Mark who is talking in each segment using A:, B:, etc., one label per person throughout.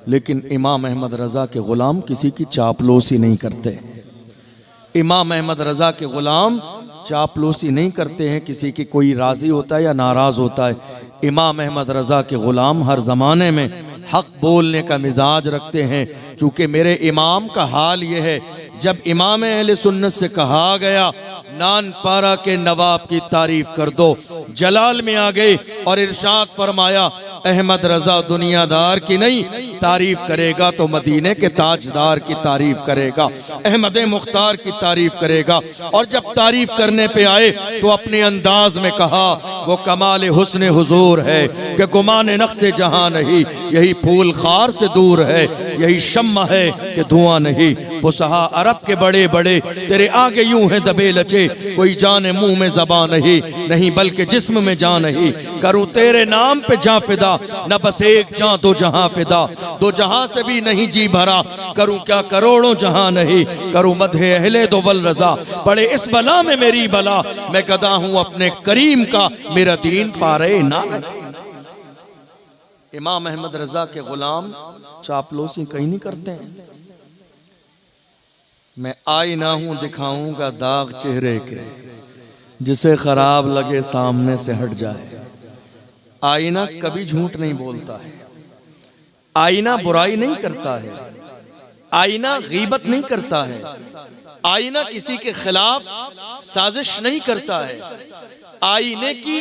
A: लेकिन इमाम अहमद रज़ा के ग़ुलाम किसी की चापलूसी नहीं करते। इमाम अहमद रज़ा के ग़ुलाम चापलूसी नहीं करते हैं, किसी की कोई राज़ी होता है या नाराज़ होता है। इमाम अहमद रज़ा के ग़ुलाम हर ज़माने में हक़ बोलने का मिजाज रखते हैं। चूँकि मेरे इमाम का हाल ये है, जब इमाम अहले सुन्नत से कहा गया नानपारा के नवाब की तारीफ़ कर दो, जलाल में आ गए और इरशाद फरमाया अहमद रज़ा दुनियादार की नहीं तारीफ़ करेगा तो मदीने के ताजदार की तारीफ़ करेगा, अहमद मुख्तार की तारीफ़ करेगा। और जब तारीफ़ करने पे आए तो अपने अंदाज में कहा वो कमाल हुस्न हुजूर है कि गुमान नक्शे जहां नहीं, यही फूल खार से दूर है, यही शम्मा है कि धुआं नहीं। फुसहा अरब के बड़े बड़े तेरे आगे यूं है दबे लचे, कोई जाने मुंह में ज़बां नहीं, नहीं बल्कि जिस्म में जान नहीं। करूँ तेरे नाम पे जा फिदा, न बस एक जान दो जहां फिदा, दो जहां से भी नहीं जी भरा, करूं क्या करोड़ों जहां नहीं। करूं मधे अहले दो वल रजा, पड़े इस बला में मेरी बला, मैं गदा हूं अपने करीम का, मेरा दीन पारे ना। इमाम अहमद रजा के गुलाम चापलूसी कहीं नहीं करते हैं। मैं आईना हूं दिखाऊंगा दाग चेहरे के, जिसे खराब लगे सामने से हट जाए। आईना कभी झूठ नहीं बोलता है, आईना बुराई नहीं करता है, आईना गीबत नहीं करता है, आईना किसी के खिलाफ साजिश नहीं करता है। आईने की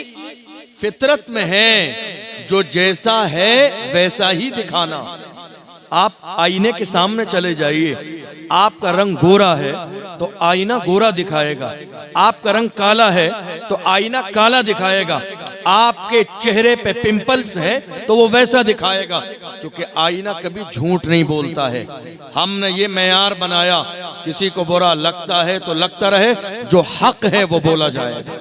A: फितरत में है जो जैसा है वैसा ही दिखाना। आप आईने के सामने चले जाइए, आपका रंग गोरा है तो आईना गोरा दिखाएगा, आपका रंग काला है तो आईना काला दिखाएगा, आपके चेहरे पे पिंपल्स है तो वो वैसा दिखाएगा, क्योंकि आईना कभी झूठ नहीं बोलता है। हमने ये मेयार बनाया, किसी को बुरा लगता है तो लगता रहे, जो हक है वो बोला जाएगा,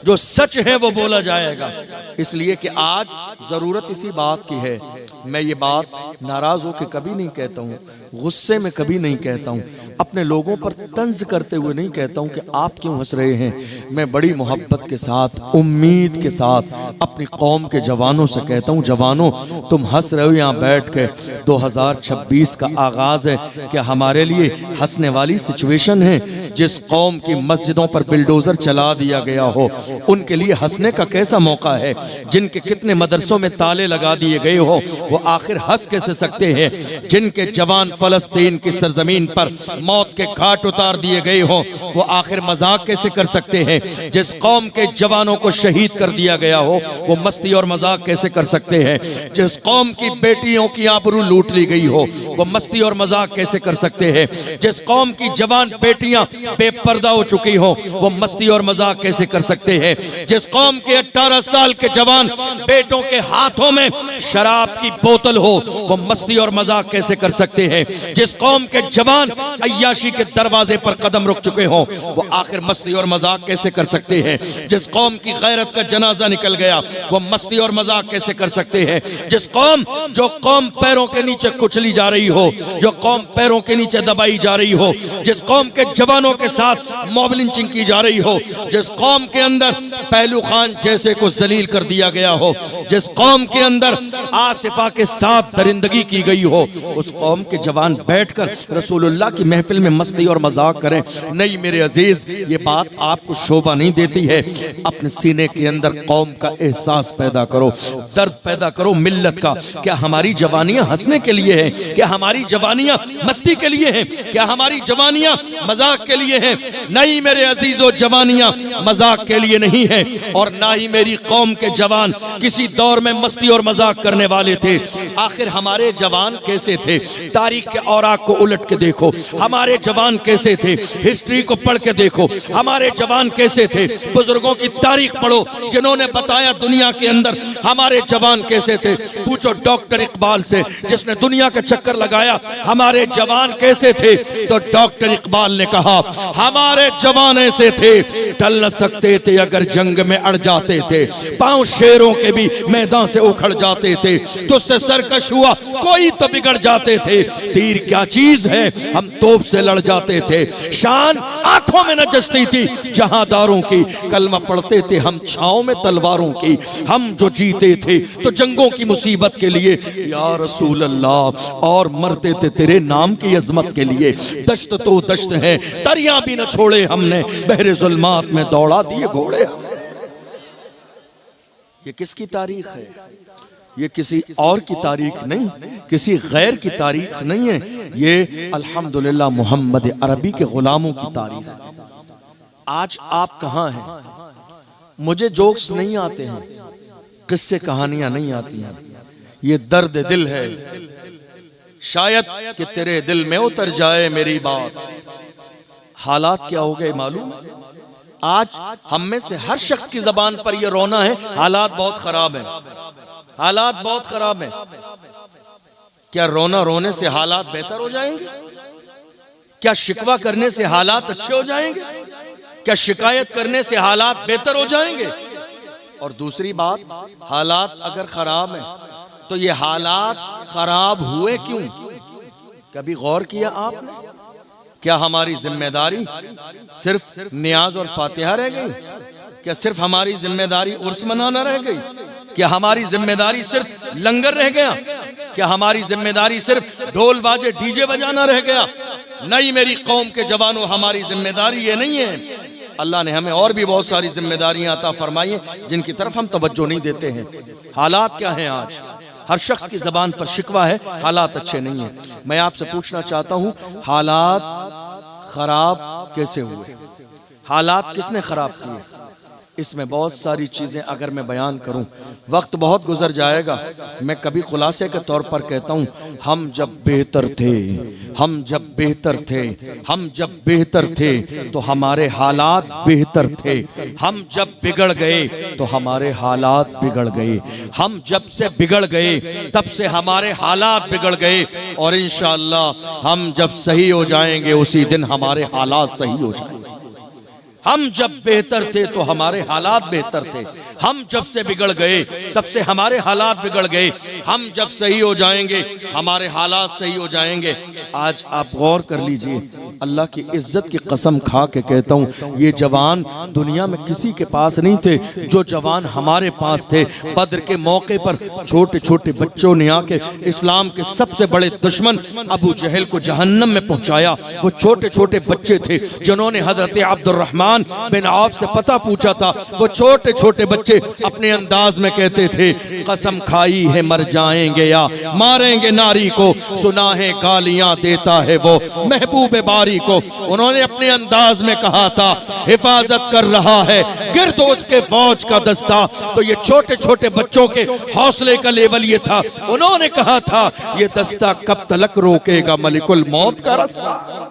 A: जो सच है वो बोला जाएगा। इसलिए कि आज जरूरत इसी बात की है। मैं ये बात नाराज होकर कभी नहीं कहता हूँ, गुस्से में कभी नहीं कहता हूँ, अपने लोगों पर तंज करते हुए नहीं कहता हूँ कि आप क्यों हंस रहे हैं। मैं बड़ी मोहब्बत के साथ, उम्मीद के साथ अपनी कौम के जवानों से कहता हूँ, जवानों तुम हंस रहे हो यहाँ बैठ के, 2026 का आगाज है, क्या हमारे लिए हंसने वाली सिचुएशन है? जिस कौम की मस्जिदों पर बिल्डोजर चला दिया गया हो उनके लिए हंसने का कैसा मौका है? जिनके कितने मदरसों में ताले लगा दिए गए हो वो आखिर हंस कैसे सकते हैं? जिनके जवान फलस्तीन की सरजमीन पर मौत के घाट उतार दिए गए हो वो आखिर मजाक कैसे कर सकते हैं? जिस कौम के जवानों को शहीद कर दिया गया हो वो मस्ती और मजाक कैसे कर सकते हैं? जिस कौम की बेटियों की आबरू लूट ली गई हो वो मस्ती और मजाक कैसे कर सकते हैं? जिस कौम की जवान बेटियां बेपर्दा हो चुकी हो वो मस्ती और मजाक कैसे कर सकते हैं? जिस कौम के 18 साल के जवान बेटों के हाथों में शराब की बोतल हो वो मस्ती और मजाक कैसे कर सकते हैं? जिस कौम के जवान अय्याशी के दरवाजे पर कदम रुक चुके हो वो आखिर मस्ती और मजाक कैसे कर सकते हैं? जिस कौम की गैरत का जनाजा निकल गया वो मस्ती और मजाक कैसे कर सकते हैं? जिस कौम जो कौम पैरों के नीचे कुचली जा रही हो, जो कौम पैरों के नीचे दबाई जा रही हो, जिस कौम के जवानों के साथ मॉब लिंचिंग की जा रही हो, जिस कौम के अंदर पहलू खान जैसे को जलील कर दिया गया हो, जिस कौम के अंदर आसिफा के साथ दरिंदगी की गई हो, उस कौम के जवान बैठकर रसूलुल्लाह की महफिल में मस्ती और मजाक करें? नहीं मेरे अजीज, ये बात आपको शोभा नहीं देती है। अपने सीने के अंदर कौम का एहसास पैदा करो, दर्द पैदा करो मिल्लत का। क्या हमारी जवानियां हंसने के लिए है? क्या हमारी जवानियां मस्ती के लिए है? क्या हमारी जवानियां मजाक के लिए है? नहीं मेरे अजीजों, जवानियां मजाक के लिए नहीं है, और ना ही मेरी कौम के जवान किसी दौर में मस्ती और मजाक करने वाले थे। आखिर हमारे जवान कैसे थे? तारीख के औराक को उलट के देखो, हमारे जवान कैसे थे? हिस्ट्री को पढ़ के देखो, हमारे जवान कैसे थे? बुजुर्गों की तारीख पढ़ो जिन्होंने बताया दुनिया के अंदर हमारे जवान कैसे थे। पूछो डॉक्टर इकबाल से जिसने दुनिया का चक्कर लगाया, हमारे जवान कैसे थे? तो डॉक्टर इकबाल ने कहा हमारे जवाने से थे, टल न सकते थे अगर जंग में अड़ जाते थे, पांव शेरों के भी मैदान से उखड़ जाते थे, तुझसे सरकश हुआ कोई तो बिगड़ जाते थे, तीर क्या चीज है हम तोप से लड़ जाते थे, शान आंखों में न जचती थी जहांदारों की, कलमा पढ़ते थे हम छांव में तलवारों की, हम जो जीते थे तो जंगों की मुसीबत के लिए या रसूल अल्लाह, और मरते थे तेरे नाम की अजमत के लिए, दश्त तो दश्त है दरिया भी न छोड़े हमने, बहरे जुल्मात में दौड़ा दिए घोड़े। ये किसकी तारीख है? ये किसी और की तारीख नहीं, किसी गैर की तारीख नहीं है, ये अल्हम्दुलिल्लाह मोहम्मद अरबी के गुलामों की तारीख है। आज आप कहाँ हैं? मुझे जोक्स नहीं आते हैं, किस्से कहानियां नहीं आती हैं, ये दर्द दिल है, शायद कि तेरे दिल में उतर जाए मेरी बात। हालात क्या हो गए मालूम? आज हम में से हर शख्स की जबान पर यह रोना है, हालात बहुत खराब है, हालात बहुत खराब है। क्या रोना रोने से हालात बेहतर हो जाएंगे? क्या शिकवा करने से हालात अच्छे हो जाएंगे? क्या शिकायत करने से हालात बेहतर हो जाएंगे? और दूसरी बात, हालात अगर खराब हैं तो ये हालात खराब हुए क्यों? कभी गौर किया आपने? क्या हमारी जिम्मेदारी सिर्फ नियाज और फातिहा रह गई? क्या सिर्फ हमारी जिम्मेदारी उर्स मनाना रह गई? क्या हमारी जिम्मेदारी सिर्फ लंगर रह गया? क्या हमारी जिम्मेदारी सिर्फ ढोल बाजे डीजे बजाना रह गया? नहीं मेरी कौम के जवानों, हमारी जिम्मेदारी ये नहीं है। अल्लाह ने हमें और भी बहुत सारी जिम्मेदारियां अता फरमाई हैं जिनकी तरफ हम तवज्जो नहीं देते हैं। हालात क्या हैं आज? हर शख्स की जबान पर शिकवा है, हालात अच्छे नहीं हैं। मैं आपसे पूछना चाहता हूं, हालात खराब कैसे हुए? हालात किसने खराब किए? इसमें बहुत सारी चीजें अगर मैं बयान करूं, वक्त बहुत गुजर जाएगा। मैं कभी खुलासे के तौर पर कहता हूं, हम जब बेहतर थे, हम जब बेहतर थे, हम जब बेहतर थे तो हमारे हालात बेहतर थे, हम जब बिगड़ गए तो हमारे हालात बिगड़ गए, हम जब से बिगड़ गए तब से हमारे हालात बिगड़ गए, और इंशाअल्लाह हम जब सही हो जाएंगे उसी दिन हमारे हालात सही हो जाएंगे। हम जब बेहतर थे तो हमारे हालात बेहतर थे, हम जब से बिगड़ गए तब से हमारे हालात बिगड़ गए, हम जब सही हो जाएंगे हमारे हालात सही हो जाएंगे। आज आप गौर कर लीजिए, अल्लाह की इज्जत की कसम खा के कहता हूँ, ये जवान दुनिया में किसी के पास नहीं थे जो जवान हमारे पास थे। बद्र के मौके पर छोटे छोटे बच्चों ने आके इस्लाम के सबसे बड़े दुश्मन अबू जहल को जहन्नम में पहुंचाया। वो छोटे छोटे बच्चे थे जिन्होंने हजरत अब्दुर्रहमान बिन औफ से पता पूछा था। वो छोटे छोटे बच्चे अपने अंदाज में कहते थे, कसम खाई है मर जाएंगे या मारेंगे नारी को, सुना है गालियां देता है वो महबूब बारी को। उन्होंने अपने अंदाज में कहा था, हिफाजत कर रहा है गिर्द उसके फौज का दस्ता। तो ये छोटे छोटे बच्चों के हौसले का लेवल ये था। उन्होंने कहा था, ये दस्ता कब तलक रोकेगा मलिकुल मौत का रास्ता।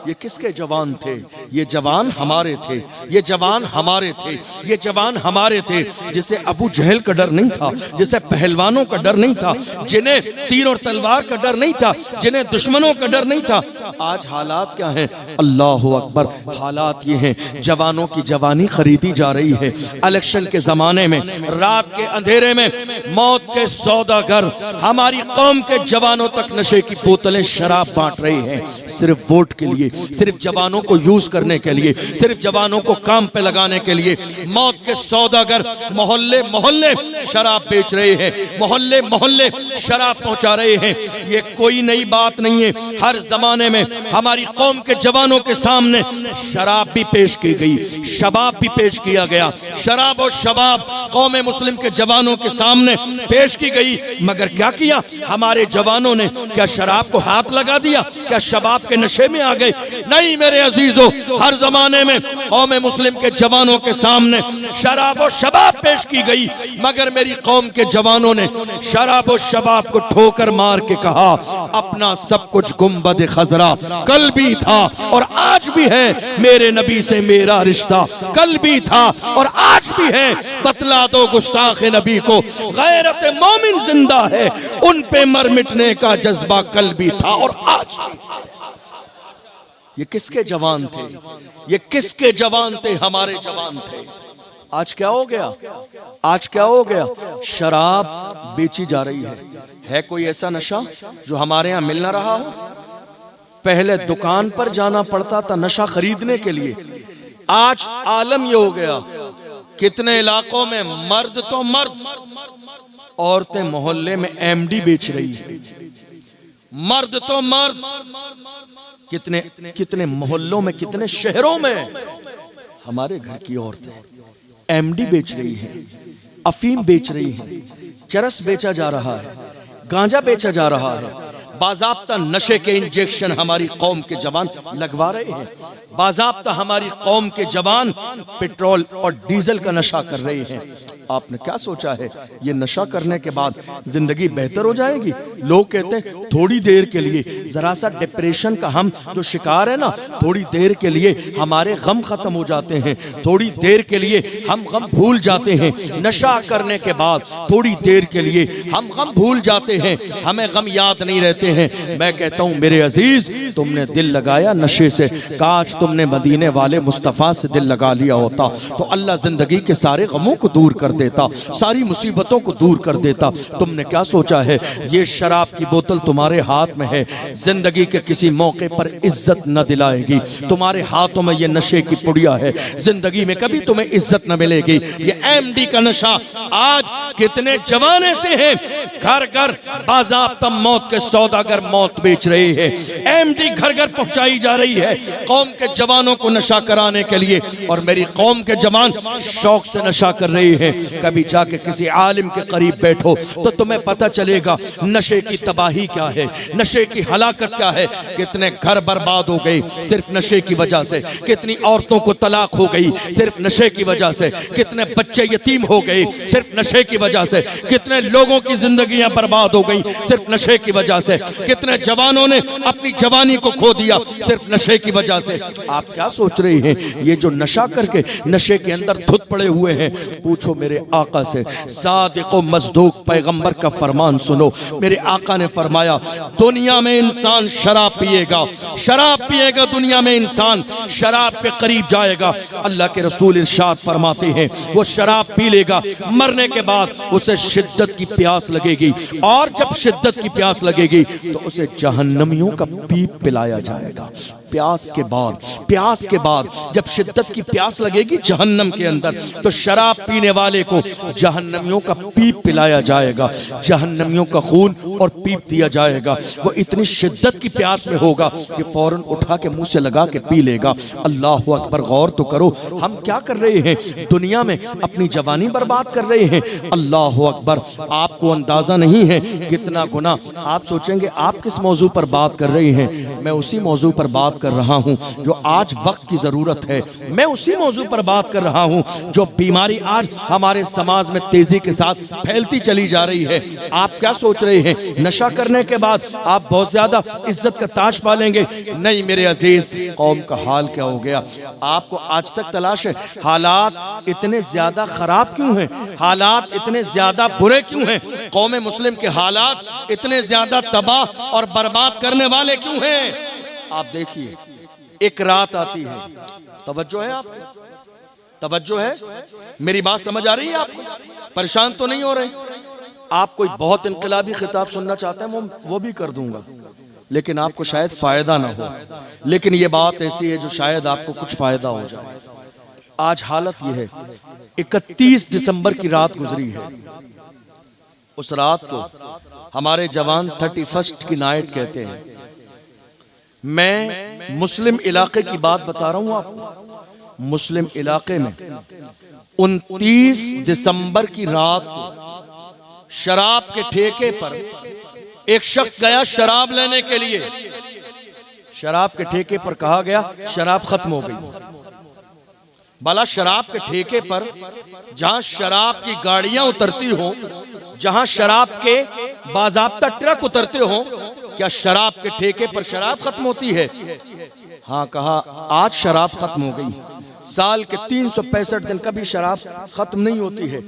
A: ये किसके जवान थे? ये जवान हमारे थे, ये जवान हमारे थे, ये जवान हमारे थे जिसे अबू जहल का डर नहीं था, जिसे पहलवानों का डर नहीं था, जिन्हें तीर और तलवार का डर नहीं था, जिन्हें दुश्मनों का डर नहीं था। आज हालात क्या हैं? अल्लाह अकबर, हालात ये हैं, जवानों की जवानी खरीदी जा रही है। इलेक्शन के जमाने में रात के अंधेरे में मौत के सौदागर हमारी कौम के जवानों तक नशे की बोतलें शराब बांट रहे हैं, सिर्फ वोट के लिए, सिर्फ जवानों को यूज करने के लिए, सिर्फ जवानों को काम पे लगाने के लिए। मौत के सौदागर मोहल्ले मोहल्ले शराब बेच रहे हैं, मोहल्ले मोहल्ले शराब पहुंचा रहे हैं। ये कोई नई बात नहीं है, हर जमाने में हमारी कौम के जवानों के सामने शराब भी पेश की गई, शबाब भी पेश किया गया। शराब और शबाब कौम मुस्लिम के जवानों के सामने पेश की गई, मगर क्या किया हमारे जवानों ने? क्या शराब को हाथ लगा दिया? क्या शबाब के नशे में आ गए? नहीं मेरे अजीजों, हर जमाने में कौम मुस्लिम के जवानों के सामने शराब और शबाब पेश की गई, मगर मेरी कौम के जवानों ने शराब और शबाब को ठोकर मार के कहा, अपना सब कुछ गुंबद खजरा कल भी था और आज भी है, मेरे नबी से मेरा रिश्ता कल भी था और आज भी है। बतला दो गुस्ताख नबी को, गैरत मोमिन जिंदा है, उन पे मर मिटने का जज्बा कल भी था और आज भी। ये किसके जवान थे, ये किसके जवान थे? हमारे जवान थे। आज क्या हो गया? आज क्या हो गया? शराब बेची जा रही है कोई ऐसा नशा जो हमारे यहाँ मिल ना रहा हो? पहले दुकान पर जाना पड़ता था नशा खरीदने के लिए। आज आलम ये हो गया, कितने इलाकों में मर्द तो मर्द, औरतें मोहल्ले में एमडी बेच रही है। मर्द तो मर्द, कितने कितने मोहल्लों में, कितने शहरों में हमारे घर की औरतें एमडी बेच रही है, अफीम बेच रही है, चरस बेचा जा रहा है, गांजा बेचा जा रहा है। बाज़ाब्ता नशे के इंजेक्शन हमारी कौम के जवान लगवा रहे हैं। बाज़ाब्ता हमारी कौम के जवान पेट्रोल और डीजल का नशा कर रहे हैं। आपने क्या सोचा है ये नशा करने के बाद जिंदगी बेहतर हो जाएगी? लोग कहते हैं थोड़ी देर के लिए, जरा सा डिप्रेशन का हम जो शिकार है ना, थोड़ी देर के लिए हमारे गम खत्म हो जाते हैं, थोड़ी देर के लिए हम गम भूल जाते हैं। नशा करने के बाद थोड़ी देर के लिए हम गम भूल जाते हैं, हमें गम याद नहीं रहते हैं। मैं कहता हूं मेरे अजीज, तुमने दिल लगाया नशे से, काश तुमने मदीने वाले मुस्तफ़ा से दिल लगा लिया होता तो अल्लाह जिंदगी के सारे गमों को दूर कर देता, सारी मुसीबतों को दूर कर देता। तुमने क्या सोचा है ये शराब की बोतल तुम्हारे हाथ में है, जिंदगी के किसी मौके पर इज्जत न दिलाएगी। तुम्हारे हाथों में ये नशे की पुड़िया है, जिंदगी में कभी तुम्हें इज्जत न मिलेगी। ये एमडी का नशा आज कितने जवान ऐसे हैं, घर घर बाज़ाब्ता मौत के सौदागर मौत बेच रहे हैं। एमडी घर घर पहुंचाई जा रही है कौम के जवानों को नशा कराने के लिए, और मेरी कौम के जवान शौक से नशा कर रहे हैं। कभी जाके किसी आलिम के करीब बैठो तो तुम्हें पता चलेगा नशे की तबाही क्या है, नशे की हलाकत क्या है। कितने घर बर्बाद हो गए सिर्फ नशे की वजह से, कितनी औरतों को तलाक हो गई सिर्फ नशे की वजह से, कितने बच्चे यतीम हो गए सिर्फ नशे की वजह से, कितने लोगों की जिंदगियां बर्बाद हो गई सिर्फ नशे की वजह से, कितने जवानों ने अपनी जवानी को खो दिया सिर्फ नशे की वजह से। आप क्या सोच रहे हैं ये जो नशा करके नशे के अंदर धुत पड़े हुए हैं, पूछो मेरे आका से, सादिक व मज़दूक पैगंबर का फरमान सुनो। मेरे आका ने फरमाया दुनिया में इंसान शराब पिएगा, शराब पिएगा, दुनिया में इंसान शराब के करीब जाएगा। अल्लाह के रसूल इरशाद फरमाते हैं वो शराब पी लेगा, मरने के बाद उसे शिद्दत की प्यास लगेगी, और जब शिद्दत की प्यास लगेगी तो उसे जहन्नमियों का पीप पिलाया जाएगा। प्यास के बाद जब शिद्दत की प्यास लगेगी जहन्नम के अंदर, तो शराब पीने वाले को जहन्नमियों का पीप पिलाया जाएगा, जहन्नमियों का खून और पीप दिया जाएगा। वो इतनी शिद्दत की प्यास में होगा कि फौरन उठा के मुंह से लगा के पी लेगा। अल्लाह अकबर, गौर तो करो हम क्या कर रहे हैं, दुनिया में अपनी जवानी बर्बाद कर रहे हैं। अल्लाह अकबर, आपको अंदाजा नहीं है कितना गुनाह। आप सोचेंगे आप किस मौजू पर बात कर रहे हैं, मैं उसी मौजू पर बात कर रहा हूं जो आज वक्त की जरूरत है। मैं उसी मौजू पर बात कर रहा हूं जो बीमारी आज हमारे समाज में तेजी के साथ फैलती चली जा रही है। आप क्या सोच रहे हैं नशा करने के बाद आप बहुत ज्यादा इज्जत का ताज पालेंगे? नहीं मेरे अजीज, कौम का हाल क्या हो गया आपको आज तक तलाश है? हालात इतने ज्यादा खराब क्यों हैं, हालात इतने ज्यादा बुरे क्यों हैं, कौम मुस्लिम के हालात इतने ज्यादा तबाह और बर्बाद करने वाले क्यों हैं? आप देखिए, एक रात आती है, तवज्जो है आपको, तवज्जो है, मेरी बात समझ आ रही है आपको? परेशान तो नहीं हो रहे? आप कोई बहुत इनकलाबी खिताब सुनना चाहते हैं वो भी कर दूंगा, लेकिन आपको शायद फायदा ना हो। लेकिन ये बात ऐसी है जो शायद आपको कुछ फायदा हो जाए। आज हालत ये है, 31 दिसंबर की रात गुजरी है। उस रात को हमारे जवान 31st की नाइट कहते हैं। मैं मुस्लिम इलाके की बात बता रहा हूं आपको। मुस्लिम इलाके में 29 दिसंबर की रात को शराब के ठेके पर एक शख्स गया शराब लेने के लिए। शराब के ठेके पर कहा गया शराब खत्म हो गई। भला शराब के ठेके पर जहां शराब की गाड़ियां उतरती हो, जहां शराब के बाज़ाब्ता ट्रक उतरते हो, क्या शराब के ठेके पर शराब खत्म होती है? हाँ, कहा आज शराब खत्म हो गई। साल के 365 दिन कभी शराब खत्म नहीं होती है।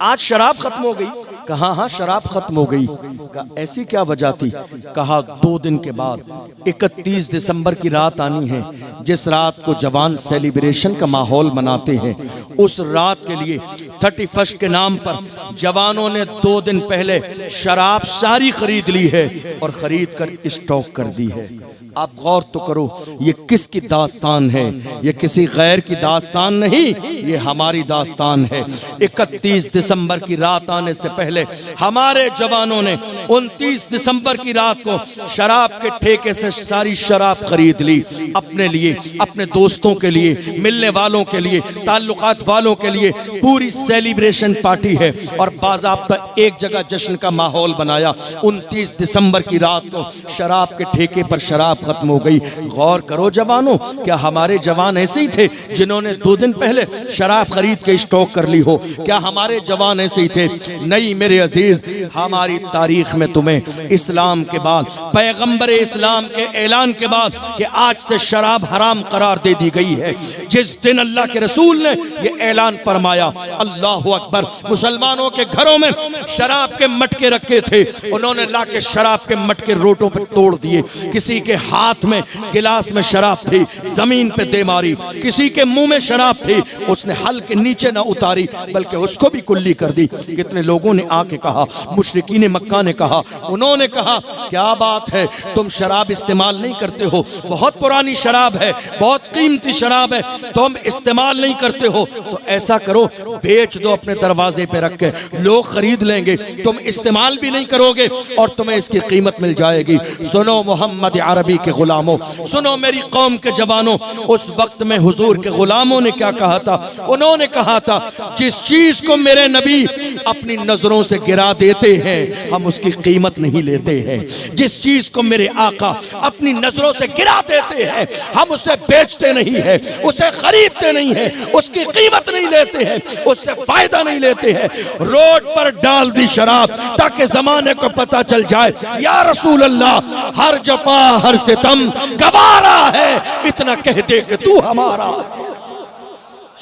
A: आज शराब खत्म हो गई। कहा हाँ शराब खत्म हो गई। कहा ऐसी क्या वजह थी? कहा 2 दिन के बाद 31 दिसंबर की रात आनी है, जिस रात को जवान सेलिब्रेशन का माहौल मनाते हैं। उस रात के लिए 31 के नाम पर जवानों ने 2 दिन पहले शराब सारी खरीद ली है और खरीद कर स्टॉक कर दी है। आप गौर तो करो, ये किसकी दास्तान है? ये किसी गैर की दास्तान नहीं, ये हमारी दास्तान है। 31 दिसंबर की रात आने से पहले हमारे जवानों ने 29 दिसंबर की रात को शराब के ठेके से सारी शराब खरीद ली, अपने लिए, अपने दोस्तों के लिए, मिलने वालों के लिए, ताल्लुकात वालों के लिए। पूरी सेलिब्रेशन पार्टी है और बाज़ाब्ता एक जगह जश्न का माहौल बनाया। 29 दिसंबर की रात को शराब के ठेके पर शराब खत्म हो गई। गौर करो जवानों, क्या हमारे जवान ऐसे ही थे जिन्होंने 2 दिन पहले शराब खरीद के स्टॉक कर ली हो? क्या हमारे जवान ऐसे ही थे? नहीं मेरे अजीज, हमारी तारीख में तुम्हें इस्लाम के बाद, पैगंबर इस्लाम के ऐलान के बाद कि आज से शराब हराम करार दे दी गई है, जिस दिन अल्लाह के रसूल ने ये ऐलान फरमाया, अल्लाह अकबर, मुसलमानों के घरों में शराब के मटके रखे थे, उन्होंने लाके शराब के मटके रोटों पर तोड़ दिए। किसी के हाथ में गिलास में शराब थी, जमीन पे दे मारी। किसी के मुंह में शराब थी, उसने हल के नीचे ना उतारी बल्कि उसको भी कुल्ली कर दी। कितने लोगों ने आके कहा, मुशरिकीन मक्का ने कहा, उन्होंने कहा क्या बात है, तुम शराब इस्तेमाल नहीं करते हो, बहुत पुरानी शराब है, बहुत कीमती शराब है, तुम इस्तेमाल नहीं करते हो, तो ऐसा करो बेच दो अपने दरवाजे पे रख के, लोग खरीद लेंगे, तुम इस्तेमाल भी नहीं करोगे और तुम्हें इसकी कीमत मिल जाएगी। सुनो मोहम्मद अरबी के गुलामों, सुनो मेरी कौम के जवानों, उस वक्त में हुजूर के गुलामों ने क्या कहा था? उन्होंने कहा था, जिस चीज को मेरे नबी अपनी नजरों से गिरा देते हैं हम उसकी कीमत नहीं लेते हैं। जिस चीज को मेरे आका अपनी नजरों से गिरा देते हैं हम उसे बेचते नहीं है, उसे खरीदते नहीं है, उसकी कीमत नहीं लेते हैं, उससे फायदा नहीं लेते हैं। रोड पर डाल दी शराब ताकि जमाने को पता चल जाए, या रसूल अल्लाह, हर जफा हर सितम गवारा है, इतना कह दे कि तू हमारा।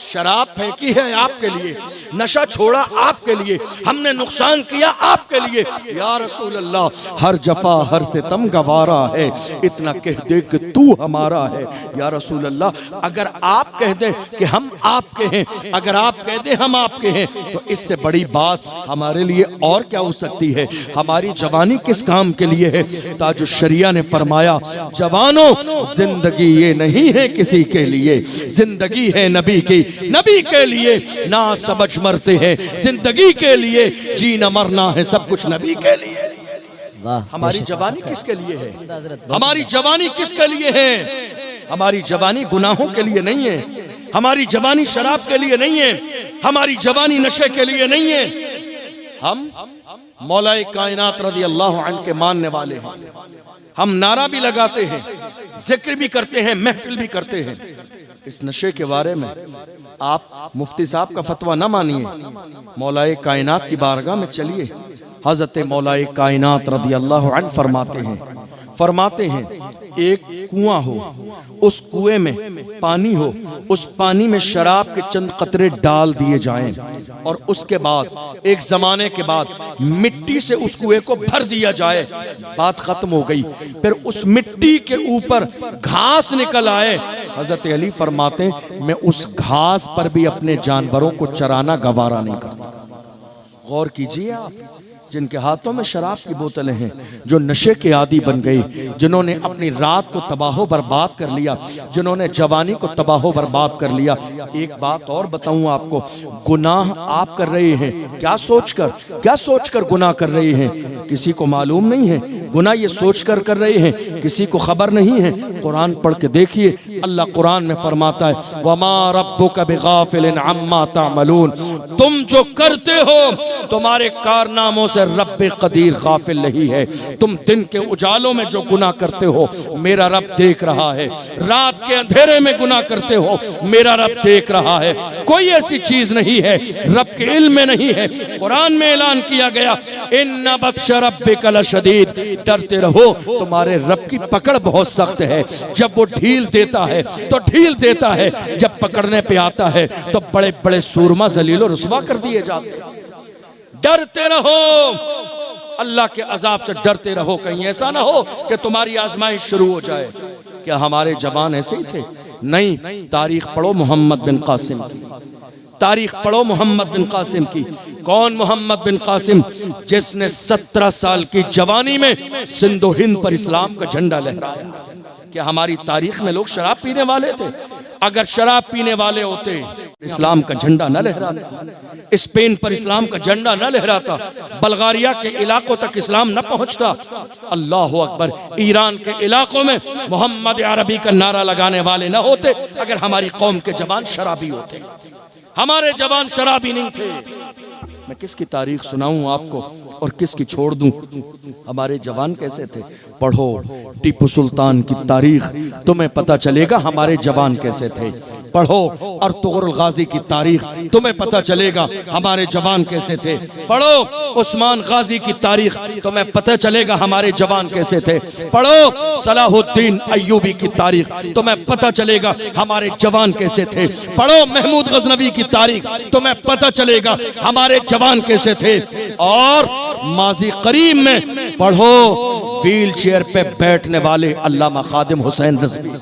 A: शराब फेंकी है आपके लिए, नशा छोड़ा आपके लिए, हमने नुकसान किया आपके लिए, या रसूल अल्लाह, हर जफा हर सितम गवारा है, इतना कह दे कि तू हमारा है। या रसूल अल्लाह, अगर आप कह दे कि हम आपके हैं, अगर आप कह दे हम आपके हैं, तो इससे बड़ी बात हमारे लिए और क्या हो सकती है? हमारी जवानी किस काम के लिए है? ताजुश्शरिया ने फरमाया, जवानों जिंदगी ये नहीं है किसी के लिए, जिंदगी है नबी की, नबी के लिए ना समझ मरते हैं, जिंदगी के लिए जीना मरना है, सब कुछ नबी के लिए। हमारी जवानी किसके लिए है? हमारी जवानी किसके लिए है? हमारी जवानी गुनाहों के लिए नहीं है, हमारी जवानी शराब के लिए नहीं है, हमारी जवानी नशे के लिए नहीं है। हम मौलाए कायनात रज़ी अल्लाह अन्हु के मानने वाले हैं, हम नारा भी लगाते हैं, जिक्र भी करते हैं, महफिल भी करते हैं। इस नशे के बारे में आप मुफ्ती साहब का फतवा ना मानिए, मौलाए कायनात की बारगाह में चलिए। हजरत मौलाए कायनात रज़ी अल्लाह अन्हु फरमाते हैं एक कुआं हो, उस कुएं में पानी हो, उस पानी में शराब के चंद कतरे डाल दिए जाएं और उसके बाद एक जमाने के बाद मिट्टी से उस कुएं को भर दिया जाए, बात खत्म हो गई। फिर उस मिट्टी के ऊपर घास निकल आए, हजरत अली फरमाते मैं उस घास पर भी अपने जानवरों को चराना गवारा नहीं करता। गौर कीजिए आप, जिनके हाथों में शराब की बोतलें हैं, जो नशे के आदी बन गए, जिन्होंने अपनी रात को तबाहो बर्बाद कर लिया, जिन्होंने जवानी को तबाहो बर्बाद कर लिया। एक बात और बताऊं आपको, गुनाह आप कर रहे हैं, क्या सोचकर गुनाह कर रहे हैं? किसी को मालूम नहीं है, गुनाह ये सोचकर कर रहे हैं, किसी को खबर नहीं है। कुरान पढ़ के देखिए, अल्लाह कुरान में फरमाता है, वमा रब्बुका बिगाफिलिन अम्मा तामलून, तुम जो करते हो तुम्हारे कारनामों से रब्बे कदीर गाफिल नहीं है। तुम दिन के उजालों में जो गुनाह करते हो मेरा रब देख रहा है, रात के अंधेरे में गुनाह करते हो मेरा रब देख रहा है। कोई ऐसी चीज नहीं है रब के इल्म में नहीं है। कुरान में ऐलान किया गया, इन्ना बत्श रब्बिका लशदीद, डरते रहो तुम्हारे रब की पकड़ बहुत सख्त है। जब वो ढील देता है तो ढील देता है, जब पकड़ने पे आता है तो बड़े बड़े सूरमा जलील और रुसवा कर दिए जाते हैं। डरते रहो, अल्लाह के अजाब से डरते रहो। कहीं ऐसा ना हो कि तुम्हारी आजमाइश शुरू हो जाए। क्या हमारे जवान ऐसे ही थे? नहीं। तारीख पढ़ो मोहम्मद बिन कासिम की, तारीख पढ़ो मोहम्मद बिन कासिम की। कौन मोहम्मद बिन कासिम? जिसने 17 साल की जवानी में सिंधु हिंद पर इस्लाम का झंडा लहराया। क्या हमारी तारीख में लोग शराब पीने वाले थे? अगर शराब पीने वाले होते, इस्लाम का झंडा न लहराता, स्पेन पर इस्लाम का झंडा न लहराता, बल्गारिया के इलाकों तक इस्लाम न पहुंचता। अल्लाह अकबर। ईरान के इलाकों में मोहम्मद अरबी का नारा लगाने वाले न होते अगर हमारी कौम के जवान शराबी होते। हमारे जवान शराबी नहीं थे। मैं किसकी तारीख सुनाऊं आपको और किसकी छोड़ दूं? हमारे जवान कैसे थे? पढ़ो टीपू सुल्तान की तारीख, तुम्हें पता चलेगा हमारे जवान कैसे थे। पढ़ो अर्तुगरुल गाजी की तारीख, तुम्हें पता चलेगा हमारे जवान कैसे थे। पढ़ो उस्मान गाजी की तारीख, तुम्हें पता चलेगा हमारे जवान कैसे थे। पढ़ो सलाहुद्दीन अय्यूबी की तारीख, तुम्हें पता चलेगा हमारे जवान कैसे थे। पढ़ो महमूद गजनवी की तारीख, तुम्हें पता चलेगा हमारे जवान कैसे थे। और माजी करीम में पढ़ो व्हील चेयर पे बैठने वाले अल्लामा खादिम हुसैन रज़वी,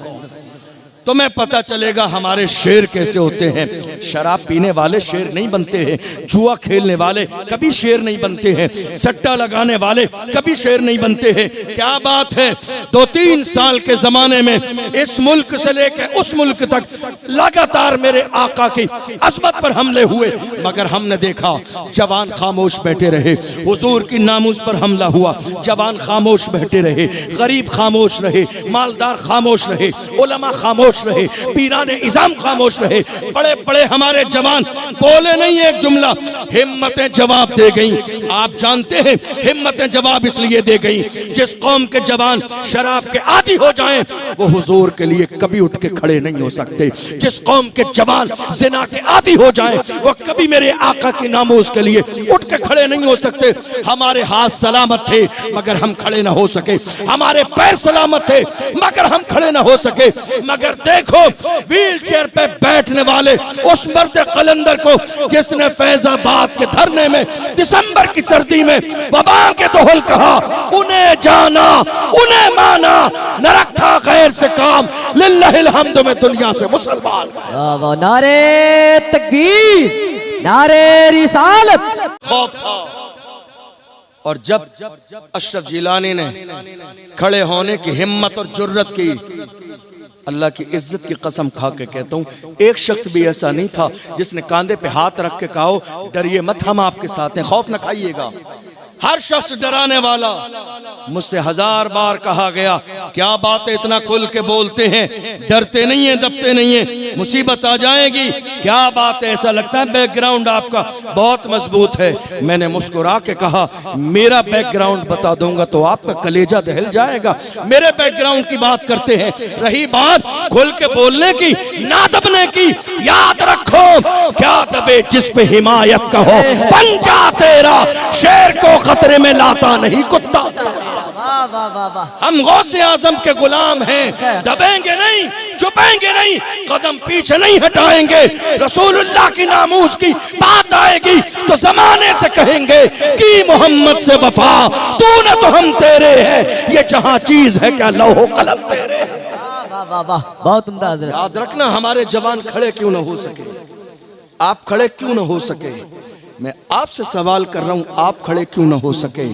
A: तुम्हें पता चलेगा हमारे शेर कैसे होते हैं। शराब पीने वाले शेर नहीं बनते हैं, जुआ खेलने वाले कभी शेर नहीं बनते हैं, सट्टा लगाने वाले कभी शेर नहीं बनते हैं। क्या बात है, 2-3 साल के जमाने में इस मुल्क से लेकर उस मुल्क तक लगातार मेरे आका की अजमत पर हमले हुए, मगर हमने देखा जवान खामोश बैठे रहे। हुजूर की नामूस पर हमला हुआ, जवान खामोश बैठे रहे, गरीब खामोश रहे, मालदार खामोश रहे, उलमा खामोश रहे, पीराने इज़ाम खामोश रहे। बड़े बड़े हमारे जवान बोले नहीं एक जुमला, हिम्मतें जवाब दे गई। आप जानते हैं हिम्मतें जवाब इसलिए दे गई, जिस कौम के जवान शराब के आदी हो जाएं वो हुजूर के लिए कभी उठ के खड़े नहीं हो सकते। जिस कौम के जवान जिना के आदी हो जाएं वो कभी मेरे आका की नामूस के लिए उठ के खड़े नहीं हो सकते। हमारे हाथ सलामत थे मगर हम खड़े ना हो सके, हमारे पैर सलामत थे मगर हम खड़े ना हो सके। मगर देखो व्हील चेयर पे बैठने वाले उस मर्द कलंदर को जिसने फैजाबाद के धरने में दिसंबर की सर्दी में वबा के दोहल कहा, उन्हें जाना उन्हें माना, न रखा गैर से काम, लिल्लाहिल हम्द में दुनिया से मुसलमान।
B: नारे तकबीर, नारे रिसालत।
A: खौफ था। और जब अशरफ जिलानी ने खड़े होने की हिम्मत और जुर्रत की, अल्लाह की इज्जत की कसम खा के कहता हूँ एक शख्स भी ऐसा नहीं था जिसने कांधे पे हाथ रख के कहा डरिए मत, हम आपके साथ हैं, खौफ न खाइएगा। हर शख्स डराने वाला। मुझसे 1000 बार कहा गया क्या बात है इतना खुल के बोलते हैं, डरते नहीं है, दबते नहीं है, मुसीबत आ जाएगी, क्या बात है, ऐसा लगता है बैकग्राउंड आपका बहुत मजबूत है। मैंने मुस्कुरा के कहा मेरा बैकग्राउंड बता दूंगा तो आपका कलेजा दहल जाएगा। मेरे बैकग्राउंड की बात करते हैं, रही बात खुल के बोलने की, ना दबने की, याद रखो क्या दबे जिस पे हिमायत का हो, पंजा तेरा शेर को खतरे में लाता नहीं कुत्ता। हम गौसे आजम के गुलाम हैं, दबेंगे नहीं, चुपेंगे नहीं, कदम पीछे नहीं हटाएंगे। रसूलुल्लाह की नामूस की बात आएगी तो जमाने से कहेंगे कि मोहम्मद से वफा, तूने तो हम तेरे हैं, ये जहां चीज है क्या लौहो कलम तेरे।
B: वाह वाह, बहुत उम्दा हज़रत।
A: याद रखना हमारे जवान खड़े क्यों ना हो सके, आप खड़े क्यों ना हो सके। मैं आपसे सवाल कर रहा हूं आप खड़े क्यों ना हो सके।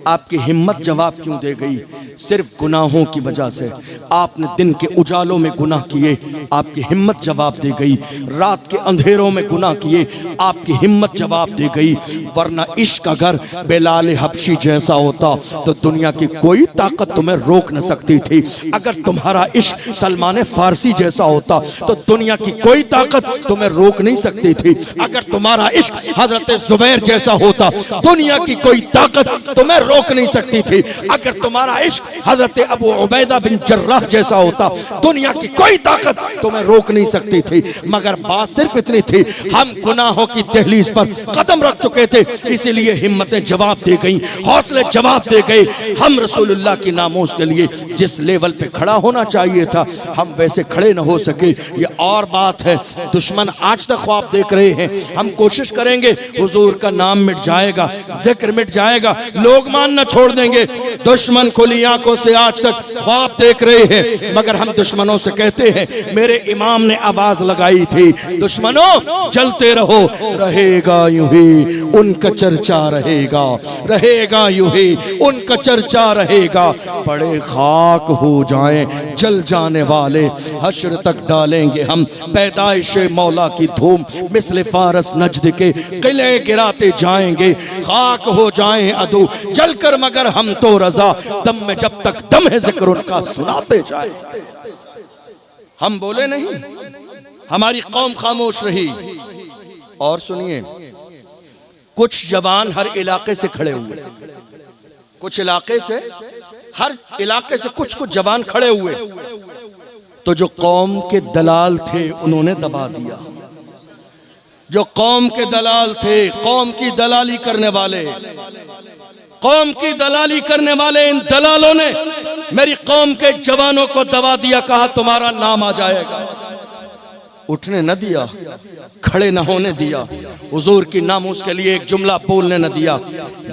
A: आपकी हिम्मत जवाब क्यों दे गई? सिर्फ गुनाहों की वजह से। आपने दिन के उजालों में गुनाह किए, आपकी हिम्मत जवाब दे गई। रात के अंधेरों में गुनाह किए, आपकी हिम्मत जवाब दे गई। वरना इश्क अगर बेलाल हबशी जैसा होता तो दुनिया की कोई ताकत तुम्हें रोक न सकती थी। अगर तुम्हारा इश्क सलमान फारसी जैसा होता तो दुनिया की कोई ताकत तुम्हें रोक नहीं सकती थी। अगर तुम्हारा इश्क हजरत जुबैर जैसा होता दुनिया की कोई ताकत तुम्हें रोक नहीं सकती थी। अगर तुम्हारा इश्क हजरत अबू उबैदा बिन जर्राह जैसा होता दुनिया की कोई ताकत तुम्हें रोक नहीं सकती थी। मगर बात सिर्फ इतनी थी, हम गुनाहों की दहलीज पर कदम रख चुके थे, इसीलिए हिम्मतें जवाब दे गई, हौसले जवाब दे गए। हम रसूलुल्लाह की नामूस के लिए जिस लेवल पे खड़ा होना चाहिए था हम वैसे खड़े न हो सके, ये और बात है। दुश्मन आज तक ख्वाब देख रहे हैं, हम कोशिश करेंगे हुजूर का नाम मिट जाएगा, जिक्र मिट जाएगा, लोग मानना छोड़ देंगे। दुश्मन खुली आंखों से आज तक ख्वाब देख रहे हैं, मगर हम दुश्मनों से कहते हैं, मेरे इमाम ने आवाज लगाई थी, दुश्मनों जलते रहो, रहेगा यूं ही उनका चर्चा रहेगा, रहेगा यूं ही उनका चर्चा रहेगा। बड़े खाक हो जाएं जल जाने वाले, हश्र तक डालेंगे हम पैदाइश मौला की धूम, मिस्ल फारस नजद के किले गिराते जाएंगे। खाक हो जाएं अदू जलकर, मगर हम तो रजा, दम में जब तक दम है जिक्र उनका सुनाते जाएं। हम बोले नहीं, हमारी कौम खामोश रही। और सुनिए, कुछ जवान हर इलाके से खड़े हुए, कुछ इलाके से, हर इलाके से कुछ कुछ जवान खड़े हुए, तो जो कौम के दलाल थे उन्होंने दबा दिया। जो कौम के दलाल थे, कौम की दलाली करने वाले, कौम की दलाली करने वाले इन दलालों ने मेरी कौम के जवानों को दबा दिया। कहा तुम्हारा नाम आ जाएगा, उठने न दिया, खड़े न होने दिया, हुजूर की नामूस के लिए एक जुमला बोलने न दिया,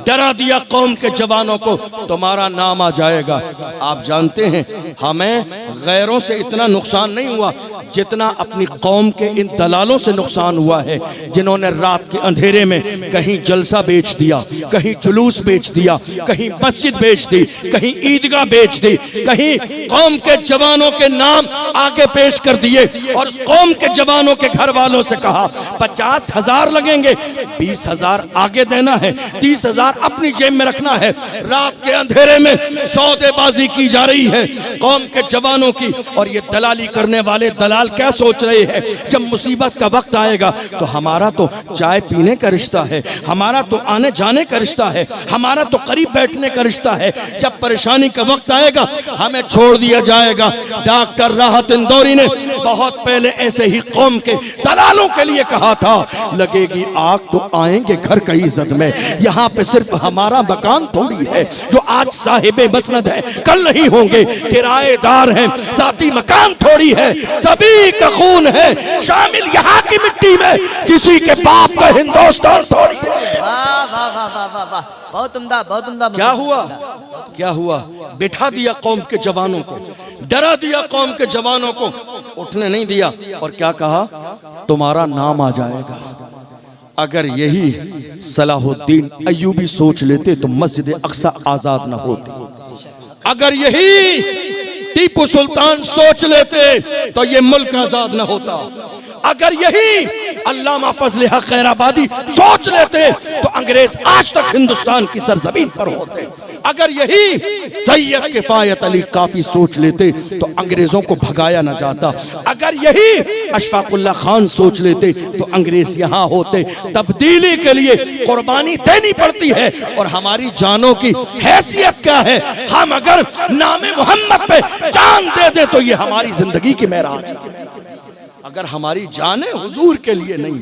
A: डरा दिया कौम के जवानों को, तुम्हारा नाम आ जाएगा। आप जानते हैं हमें गैरों से इतना नुकसान नहीं हुआ जितना अपनी कौम के इन दलालों से नुकसान हुआ है, जिन्होंने रात के अंधेरे में कहीं जलसा बेच दिया, कहीं जुलूस बेच दिया, कहीं मस्जिद बेच दी, कहीं ईदगाह बेच दी, कहीं कौम के जवानों के नाम आगे पेश कर दिए और उस कौम के जवानों के घर वालों से कहा 50,000 लगेंगे, 20,000 आगे देना है, 30,000 अपनी जेब में रखना है। रात के अंधेरे में सौदेबाजी की जा रही है कौम के जवानों की। और ये दलाली करने वाले दलाल क्या सोच रहे हैं, जब मुसीबत का वक्त आएगा तो हमारा तो चाय पीने का रिश्ता है, हमारा तो आने जाने का रिश्ता है, हमारा तो करीब बैठने का रिश्ता है, जब परेशानी का वक्त आएगा हमें छोड़ दिया जाएगा। डॉक्टर राहत इंदौरी ने बहुत पहले ऐसे ही कौम के दलालों के लिए कहा था, लगेगी आग तो आएंगे घर की इज्जत में, यहाँ पे सिर्फ हमारा मकान थोड़ी है, जो आज साहिबे मसनद है कल नहीं होंगे, किराएदार हैं, साथी मकान थोड़ी है, सभी का खून है शामिल यहाँ की मिट्टी में, किसी के बाप का हिंदुस्तान थोड़ी है।
B: वाह वाह वाह वाह वाह वाह, बहुत उम्दा, बहुत उम्दा।
A: क्या हुआ, क्या हुआ, बिठा दिया कौम के जवानों को, डरा दिया कौम के जवानों को, उठने नहीं दिया। और क्या कहा, तुम्हारा नाम आ जाएगा। अगर यही सलाहुद्दीन अय्यूबी सोच लेते तो मस्जिद अक्सा आजाद न होती। अगर यही टीपू सुल्तान सोच लेते तो ये मुल्क आजाद न होता। अगर यही अल्लामा फजल हक खैराबादी सोच लेते तो अंग्रेज आज तक हिंदुस्तान की सरजमीन पर होते। अगर यही सैयद किफायत अली काफी सोच लेते तो अंग्रेजों को भगाया न जाता। अगर यही अशफाकुल्ला खान सोच लेते तो अंग्रेज यहाँ होते। तब्दीली के लिए कुर्बानी देनी पड़ती है और हमारी जानों की हैसियत क्या है, हम अगर नामे मोहम्मद पे जान दे दे तो ये हमारी जिंदगी की मेराज है। अगर हमारी जानें हुजूर के लिए नहीं,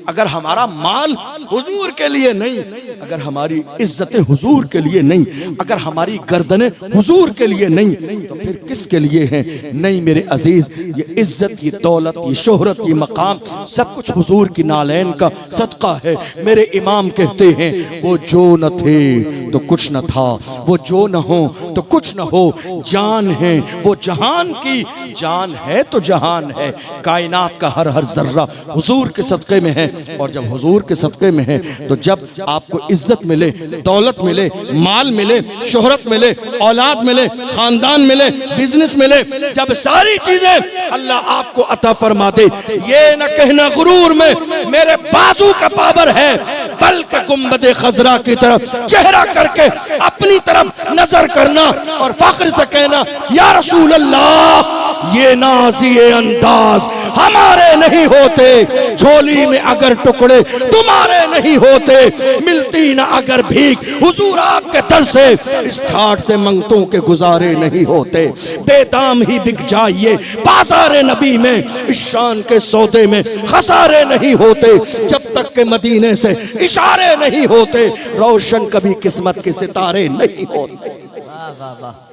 A: अगर हमारा माल हुजूर के लिए नहीं, अगर हमारी इज्जतें हुजूर के लिए नहीं, अगर हमारी गर्दनें हुजूर के लिए नहीं, तो फिर किसके लिए हैं? नहीं मेरे अजीज, ये इज्जत, ये दौलत, ये शोहरत, ये मकाम सब कुछ हुजूर की नालैन का सदका है। मेरे इमाम कहते हैं वो जो न थे तो कुछ न था, वो जो न हो तो कुछ न हो, जान है वो जहान की, जान है तो जहान है। कायनात का हर हर जर्रा हुजूर के सदक़े में है। और जब हुजूर के सदक़े में है तो जब आपको इज्जत मिले, दौलत मिले, माल मिले, शोहरत मिले, औलाद मिले, खानदान मिले, बिजनेस मिले, जब सारी चीजें अल्लाह आपको अता फरमा दे, ये न कहना गुरूर में मेरे बाजू का पावर है, बल्कि गुंबदे खजरा की तरफ चेहरा करके अपनी तरफ नजर करना और फख्र से कहना या रसूल अल्लाह, ये नाज़ ये अंदाज हमारे नहीं होते, झोली में अगर टुकड़े तुम्हारे नहीं होते, मिलती ना अगर भीख हुजूर आपके दर से, इस ठाठ से मंगतों के गुजारे नहीं होते। बेदाम ही बिक जाइए बाजारे नबी में, इस शान के सौदे में खसारे नहीं होते, जब तक के मदीने से इशारे नहीं होते, रोशन कभी किस्मत के सितारे नहीं होते।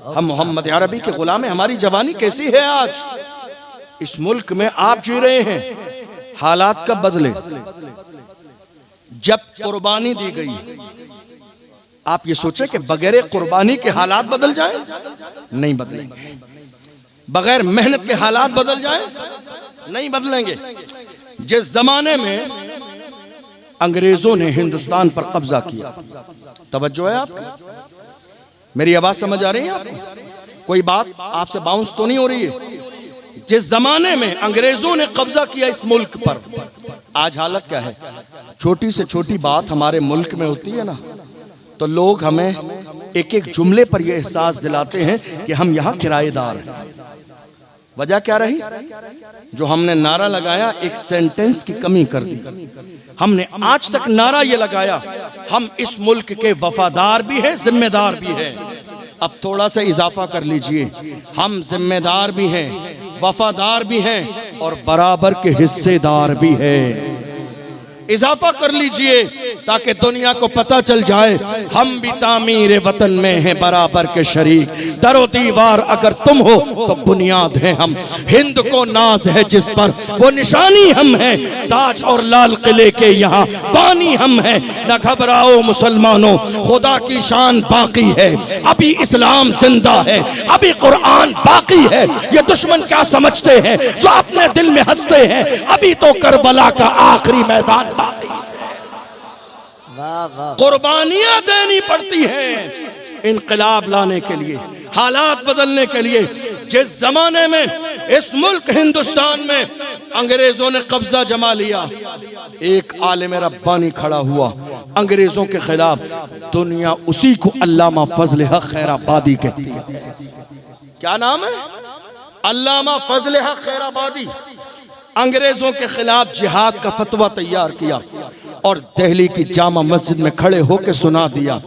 A: हम मोहम्मद अरबी के गुलाम हैं। हमारी जवानी कैसी है आज? इस मुल्क में आप जी रहे हैं, हालात कब बदले? जब कुर्बानी दी गई, आप ये सोचे कि बगैर कुर्बानी के हालात बदल जाएं? नहीं बदलेंगे। बगैर मेहनत के हालात बदल जाएं? नहीं बदलेंगे। जिस जमाने में अंग्रेजों ने हिंदुस्तान पर कब्जा किया, तवज्जो है आपकी? मेरी आवाज समझ आ रही है आपको? कोई बात आपसे बाउंस तो नहीं हो रही है? जिस जमाने में अंग्रेजों ने कब्जा किया इस मुल्क पर, आज हालत क्या है? छोटी से छोटी बात हमारे मुल्क में होती है ना, तो लोग हमें एक एक जुमले पर यह एहसास दिलाते हैं कि हम यहाँ किराएदार हैं। वजह क्या रही? जो हमने नारा लगाया, एक सेंटेंस की कमी कर दी। हमने आज तक नारा ये लगाया, हम इस मुल्क के वफादार भी हैं, जिम्मेदार भी हैं। अब थोड़ा सा इजाफा कर लीजिए, हम जिम्मेदार भी हैं, वफादार भी हैं और बराबर के हिस्सेदार भी हैं। इजाफा कर लीजिए ताकि दुनिया को पता चल जाए हम भी तामीर वतन में हैं बराबर के शरीक। दरो दीवार अगर तुम हो तो बुनियाद है हम। हिंद को नाज है जिस पर, वो निशानी हम हैं। ताज और लाल किले के यहाँ पानी हम हैं। न घबराओ मुसलमानों, खुदा की शान बाकी है। अभी इस्लाम जिंदा है, अभी कुरान बाकी है। ये दुश्मन क्या समझते हैं जो अपने दिल में हंसते हैं? अभी तो करबला का आखिरी मैदान बाकी। कुर्बानियां देनी पड़ती हैं इनकलाब लाने के लिए, हालात बदलने के लिए। जिस जमाने में इस मुल्क हिंदुस्तान में अंग्रेजों ने कब्जा जमा लिया, एक आलिम रब्बानी खड़ा हुआ अंग्रेजों के खिलाफ। दुनिया उसी को अल्लामा फजल हक खैराबादी कहती है। क्या नाम है? अल्लामा फजल हक खैराबादी। अंग्रेजों के खिलाफ जिहाद का फतवा तैयार किया और दिल्ली की जामा मस्जिद में खड़े होकर सुना दिया।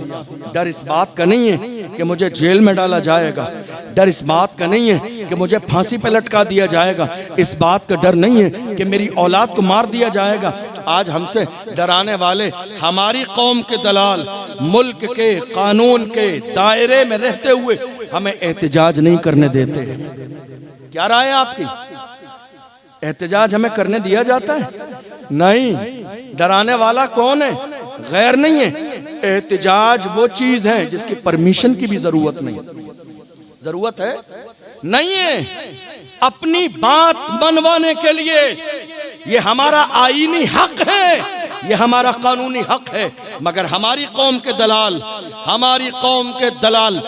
A: डर इस बात का नहीं है कि मुझे जेल में डाला जाएगा, डर इस बात का नहीं है कि मुझे फांसी पे लटका दिया जाएगा, इस बात का डर नहीं है कि मेरी औलाद को मार दिया जाएगा। आज हमसे डराने वाले हमारी कौम के दलाल मुल्क के कानून के दायरे में रहते हुए हमें एहतजाज नहीं करने देते। क्या राय है आपकी? एहतजाज हमें करने दिया जाता है? नहीं। डराने वाला कौन है? गैर नहीं है। एहतजाज वो चीज है जिसकी परमिशन की भी जरूरत नहीं। जरूरत है नहीं है। अपनी बात मनवाने के लिए ये हमारा आईनी हक है, ये हमारा कानूनी हक है। मगर हमारी कौम के दलाल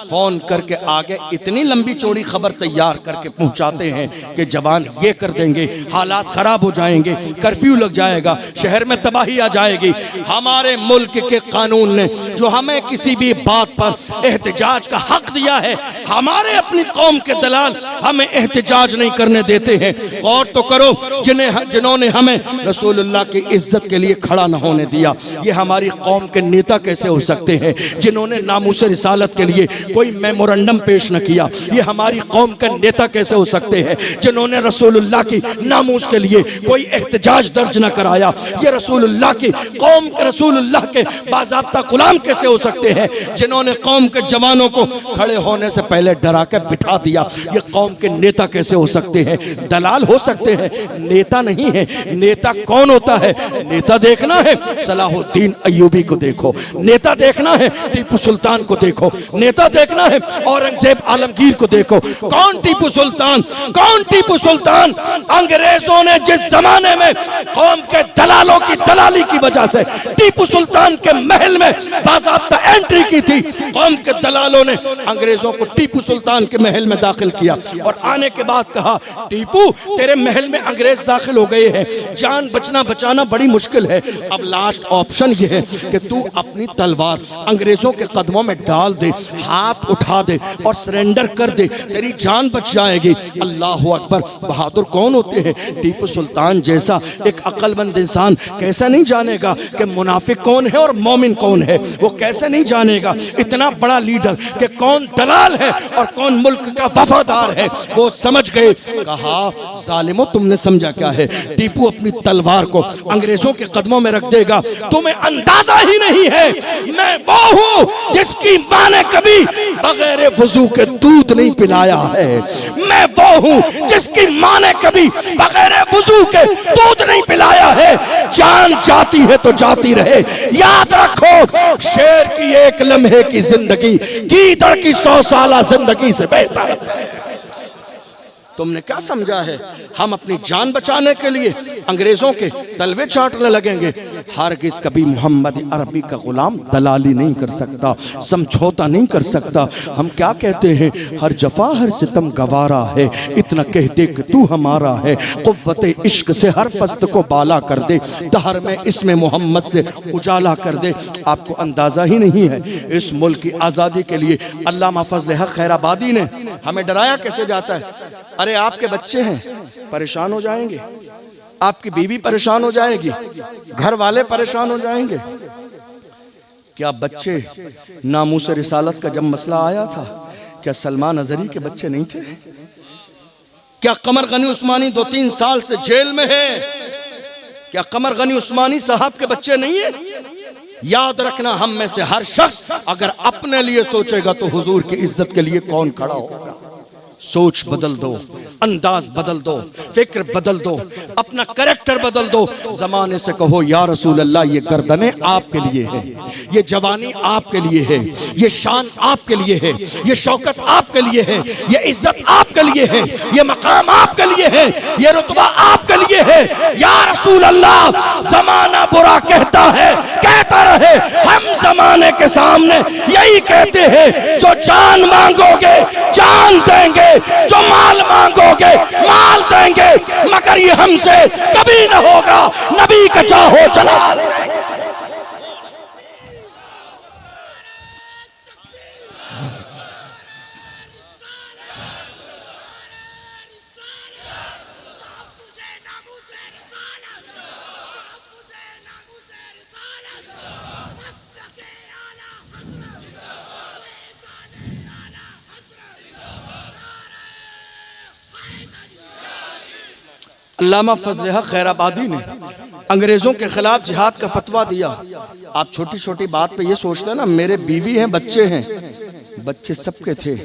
A: फोन करके आगे इतनी लंबी चौड़ी खबर तैयार करके पहुंचाते हैं कि जवान ये कर देंगे, हालात खराब हो जाएंगे, कर्फ्यू लग जाएगा, शहर में तबाही आ जाएगी। हमारे मुल्क के कानून ने जो हमें किसी भी बात पर एहतजाज का हक दिया है, हमारे अपनी कौम के दलाल हमें एहतजाज नहीं करने देते हैं। गौर तो करो, जिन्होंने हमें रसूलुल्लाह की इज्जत के लिए खड़ा न होने दिया, ये हमारी कौम के नेता कैसे हो सकते हैं? जिन्होंने नामूस रिसालत के लिए कोई मेमोरेंडम पेश न किया, ये हमारी कौम के नेता कैसे हो सकते हैं? जिन्होंने रसूलुल्लाह की नामूस के लिए कोई एहतजाज दर्ज न कराया, ये रसूलुल्लाह की कौम के रसूलुल्लाह के बाज़ाब्ता गुलाम कैसे हो सकते हैं? जिन्होंने कौम के जवानों को खड़े होने से पहले डरा के बिठा दिया, ये कौम के नेता कैसे हो सकते हैं? दलाल हो सकते हैं, नेता नहीं है। नेता कौन होता है? नेता देखना है सलाहुद्दीन अय्यूबी को देखो, नेता देखना है टीपू सुल्तान को देखो, नेता देखना है औरंगजेब आलमगीर को देखो। कौन टीपू सुल्तान? कौन टीपू सुल्तान? अंग्रेजों ने जिस जमाने में कौम के दलालों की दलाली की वजह से टीपू सुल्तान के महल में बाज़ाब्ता एंट्री की थी, कौम के दलालों ने अंग्रेजों को टीपू सुल्तान के महल में दाखिल किया और आने के बाद कहा, टीपू तेरे महल में अंग्रेज दाखिल हो गए हैं, जान बचाना बड़ी मुश्किल है। अब लास्ट ऑप्शन ये है कि तू अपनी तलवार अंग्रेजों के कदमों में डाल दे, हाथ उठा दे और सरेंडर कर दे, तेरी जान बच जाएगी। अल्लाह अकबर। बहादुर कौन होते हैं? टीपू सुल्तान जैसा एक अक्लमंद इंसान कैसे नहीं जानेगा कि मुनाफिक कौन है और मोमिन कौन है? वो कैसे नहीं जानेगा? इतना बड़ा लीडर कि कौन दलाल है और कौन मुल्क का वफादार है, वो समझ गए। कहा, जालिमो तुमने समझा क्या है? टीपू अपनी तलवार को अंग्रेजों के कदमों में रख देगा, तुम्हें अंदाजा ही नहीं है। मैं वो हूं जिसकी मां ने कभी बगैर वजू के दूध नहीं पिलाया है। मैं वो हूं जिसकी मां ने कभी बगैर वजू के दूध नहीं पिलाया है। जान जाती है तो जाती रहे, याद रखो शेर की एक लम्हे की जिंदगी गीदड़ की 100 साला जिंदगी से बेहतर है। तुमने क्या समझा है हम अपनी जान बचाने के लिए अंग्रेजों के तलवे चाटने लगेंगे? हरगिज़ कभी मोहम्मद अरबी का गुलाम दलाली नहीं कर सकता, समझौता नहीं कर सकता। हम क्या कहते हैं? हर जफा हर सितम गवारा है, इतना कह दे कि तू हमारा है। कुव्वत इश्क से हर पस्त को बाला कर दे, दहर में इसमें मोहम्मद से उजाला कर दे। आपको अंदाजा ही नहीं है इस मुल्क की आज़ादी के लिए अल्लामा फजल हक खैराबादी ने हमें डराया कैसे जाता है। अरे आपके बच्चे हैं, परेशान हो जाएंगे, आपकी बीवी परेशान हो जाएगी, घर वाले परेशान हो जाएंगे। क्या बच्चे नामूस रिसालत का जब मसला आया था, क्या सलमान अजहरी के बच्चे नहीं थे? क्या कमर गनी उस्मानी 2-3 साल से जेल में है? क्या कमर गनी उस्मानी साहब के बच्चे नहीं है? याद रखना, हम में से हर शख्स अगर अपने लिए सोचेगा तो हुजूर की इज्जत के लिए कौन खड़ा होगा। सोच बदल दो, अंदाज बदल दो, फिक्र बदल दो, अपना कैरेक्टर बदल दो। जमाने से कहो या रसूल अल्लाह, ये गर्दनें आपके लिए है, ये जवानी आपके लिए है, ये शान आपके लिए है, ये शौकत आपके लिए है, ये इज्जत आपके लिए है, ये मकाम आपके लिए है, ये रुतबा आपके लिए है। या रसूल अल्लाह, जमाना बुरा कहता है, कहता रहे, हम जमाने के सामने यही कहते हैं, जो जान मांगोगे जान देंगे, जो माल मांगोगे माल देंगे, मगर ये हमसे कभी न होगा। नबी का चाहो जलाल। अल्लामा फजल हक खैराबादी ने अंग्रेजों के खिलाफ जिहाद का फतवा दिया। आप छोटी छोटी बात पे ये सोचते हैं ना, मेरे बीवी हैं, बच्चे हैं, बच्चे सबके थे।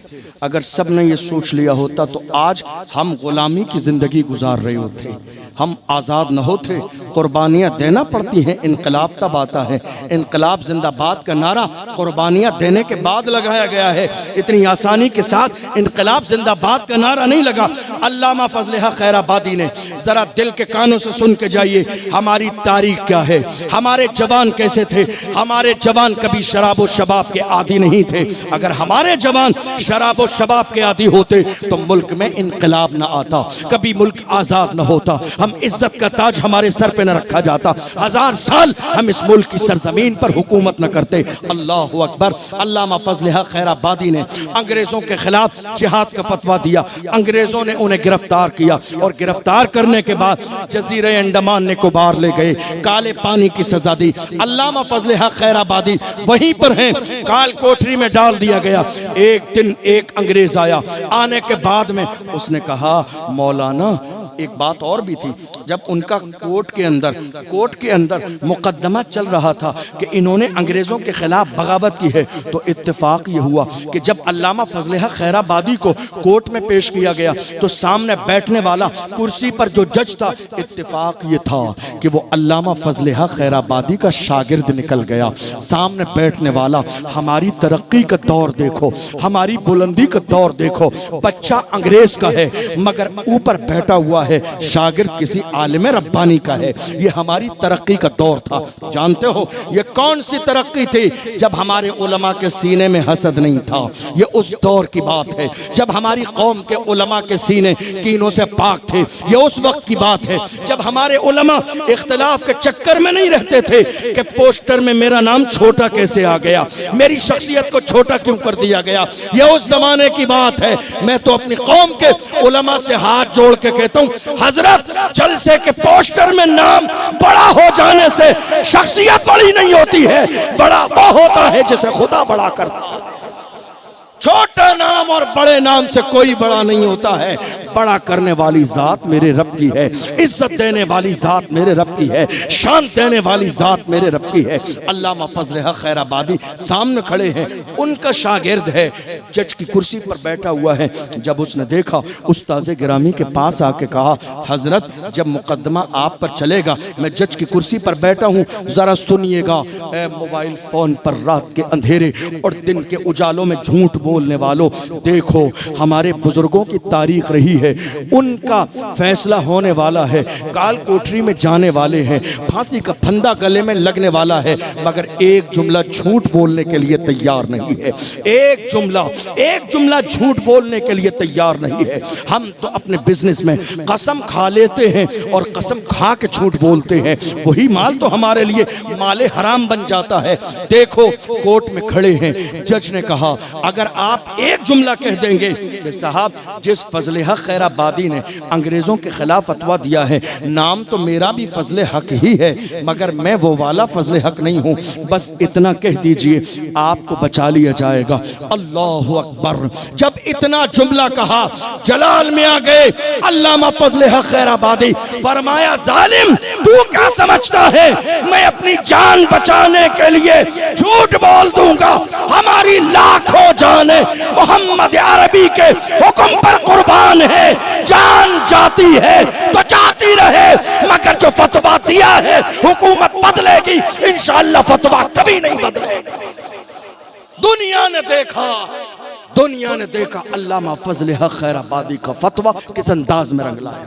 A: अगर सब ने ये सोच लिया होता तो आज हम गुलामी की जिंदगी गुजार रहे होते, हम आज़ाद न होते। कुर्बानियाँ देना पड़ती हैं, इनकलाब तब आता है। इनकलाब जिंदाबाद का नारा कुर्बानियाँ देने के बाद लगाया गया है, इतनी आसानी के साथ इनकलाब जिंदाबाद का नारा नहीं लगा। अल्लामा फजल हक खैराबादी ने, जरा दिल के कानों से सुन के जाइए, हमारी तारीख क्या है, हमारे जवान कैसे थे। हमारे जवान कभी शराब और शबाब के आदी नहीं थे। अगर हमारे जवान शराब और शबाब के आदी होते तो मुल्क में इनकलाब न आता, कभी मुल्क आज़ाद न होता, हम इज्जत का ताज हमारे सर पे न रखा जाता, 1000 साल हम इस मुल्क की सरजमीन पर हुकूमत न करते। अल्लाहु अकबर। अल्लामा फजल हक खैराबादी ने अंग्रेजों के खिलाफ जिहाद का फतवा दिया। अंग्रेजों ने उन्हें गिरफ्तार किया और गिरफ्तार करने के बाद जजीरे अंडमान निकोबार ले गए, काले पानी की सजा दी। अल्लामा फजल हक खैराबादी वहीं पर हैं, काल कोठरी में डाल दिया गया। एक दिन एक अंग्रेज आया, आने के बाद में उसने कहा, मौलाना एक बात और भी थी। जब उनका कोर्ट के अंदर मुकदमा चल रहा था कि इन्होंने अंग्रेजों के खिलाफ बगावत की है, तो इत्तेफाक ये हुआ कि जब अल्लामा फजल हक खैराबादी को कोर्ट में पेश किया गया तो सामने बैठने वाला कुर्सी पर जो जज था, इत्तेफाक ये था कि वो अल्लामा फजल हक खैराबादी का शागिर्द निकल गया। सामने बैठने वाला, हमारी तरक्की का दौर देखो, हमारी बुलंदी का दौर देखो, बच्चा अंग्रेज का है मगर ऊपर बैठा हुआ है शागिर्द किसी आलिम रब्बानी का है। ये हमारी तरक्की का दौर था। जानते हो ये कौन सी तरक्की थी? जब हमारे उलमा के सीने में हसद नहीं था। ये उस दौर की बात है जब हमारी कौम के उलमा के सीने कीनों से पाक थे। ये उस वक्त की बात है जब हमारे उलमा इख्तिलाफ के चक्कर में नहीं रहते थे कि पोस्टर में मेरा नाम छोटा कैसे आ गया, मेरी शख्सियत को छोटा क्यों कर दिया गया। ये उस जमाने की बात है। मैं तो अपनी कौम के उलमा से हाथ जोड़ के कहता हूँ, हजरत, जलसे के पोस्टर में नाम बड़ा हो जाने से शख्सियत बड़ी नहीं होती है, बड़ा वो होता है जिसे खुदा बड़ा करता है। छोटे नाम और बड़े नाम से कोई बड़ा नहीं होता है। बड़ा करने वाली जात मेरे रब की है, इज्जत देने वाली जात मेरे रब की है, शान देने वाली जात मेरे रब की है। अल्लामा फजल हक खैराबादी सामने खड़े हैं, उनका शागिर्द है, जज की कुर्सी पर बैठा हुआ है। जब उसने देखा, उस्ताज़ गिरामी के पास आके कहा, हजरत जब मुकदमा आप पर चलेगा, मैं जज की कुर्सी पर बैठा हूँ, जरा सुनिएगा। मोबाइल फोन पर रात के अंधेरे और दिन के उजालों में झूठ बोलने वालों, देखो हमारे बुजुर्गों की तारीख रही है, उनका फैसला होने वाला है, काल कोठरी में जाने वाले हैं, फांसी का फंदा गले में लगने वाला है, मगर एक जुमला झूठ बोलने के लिए तैयार नहीं है। एक जुमला झूठ बोलने के लिए तैयार नहीं है। हम तो अपने बिजनेस में कसम खा लेते हैं और कसम खा के झूठ बोलते हैं, वही माल तो हमारे लिए माले हराम बन जाता है। देखो कोर्ट में खड़े हैं, जज ने कहा अगर आप एक जुमला कह देंगे कि साहब जिस फजल हक खैराबादी ने अंग्रेजों के खिलाफ फतवा दिया है, नाम तो मेरा भी फजल हक ही है, मगर मैं वो वाला फजल हक नहीं हूँ, बस इतना कह दीजिए, आपको बचा लिया जाएगा। अल्लाहु अकबर। जब इतना जुमला कहा, जलाल में आ गए अल्लामा फजल हक खैराबादी, फरमाया जालिम तू क्या समझता है मैं अपनी जान बचाने के लिए झूठ बोल दूंगा? हमारी लाखों जाने मोहम्मद अरबी के हुक्म पर कुर्बान है। जान जाती है तो जाती रहे, मगर जो फतवा दिया है हुकूमत बदलेगी, इंशाअल्लाह फतवा कभी नहीं बदलेगा। दुनिया ने देखा अल्लामा फजल हक खैराबादी का फतवा किस अंदाज में रंग लाया।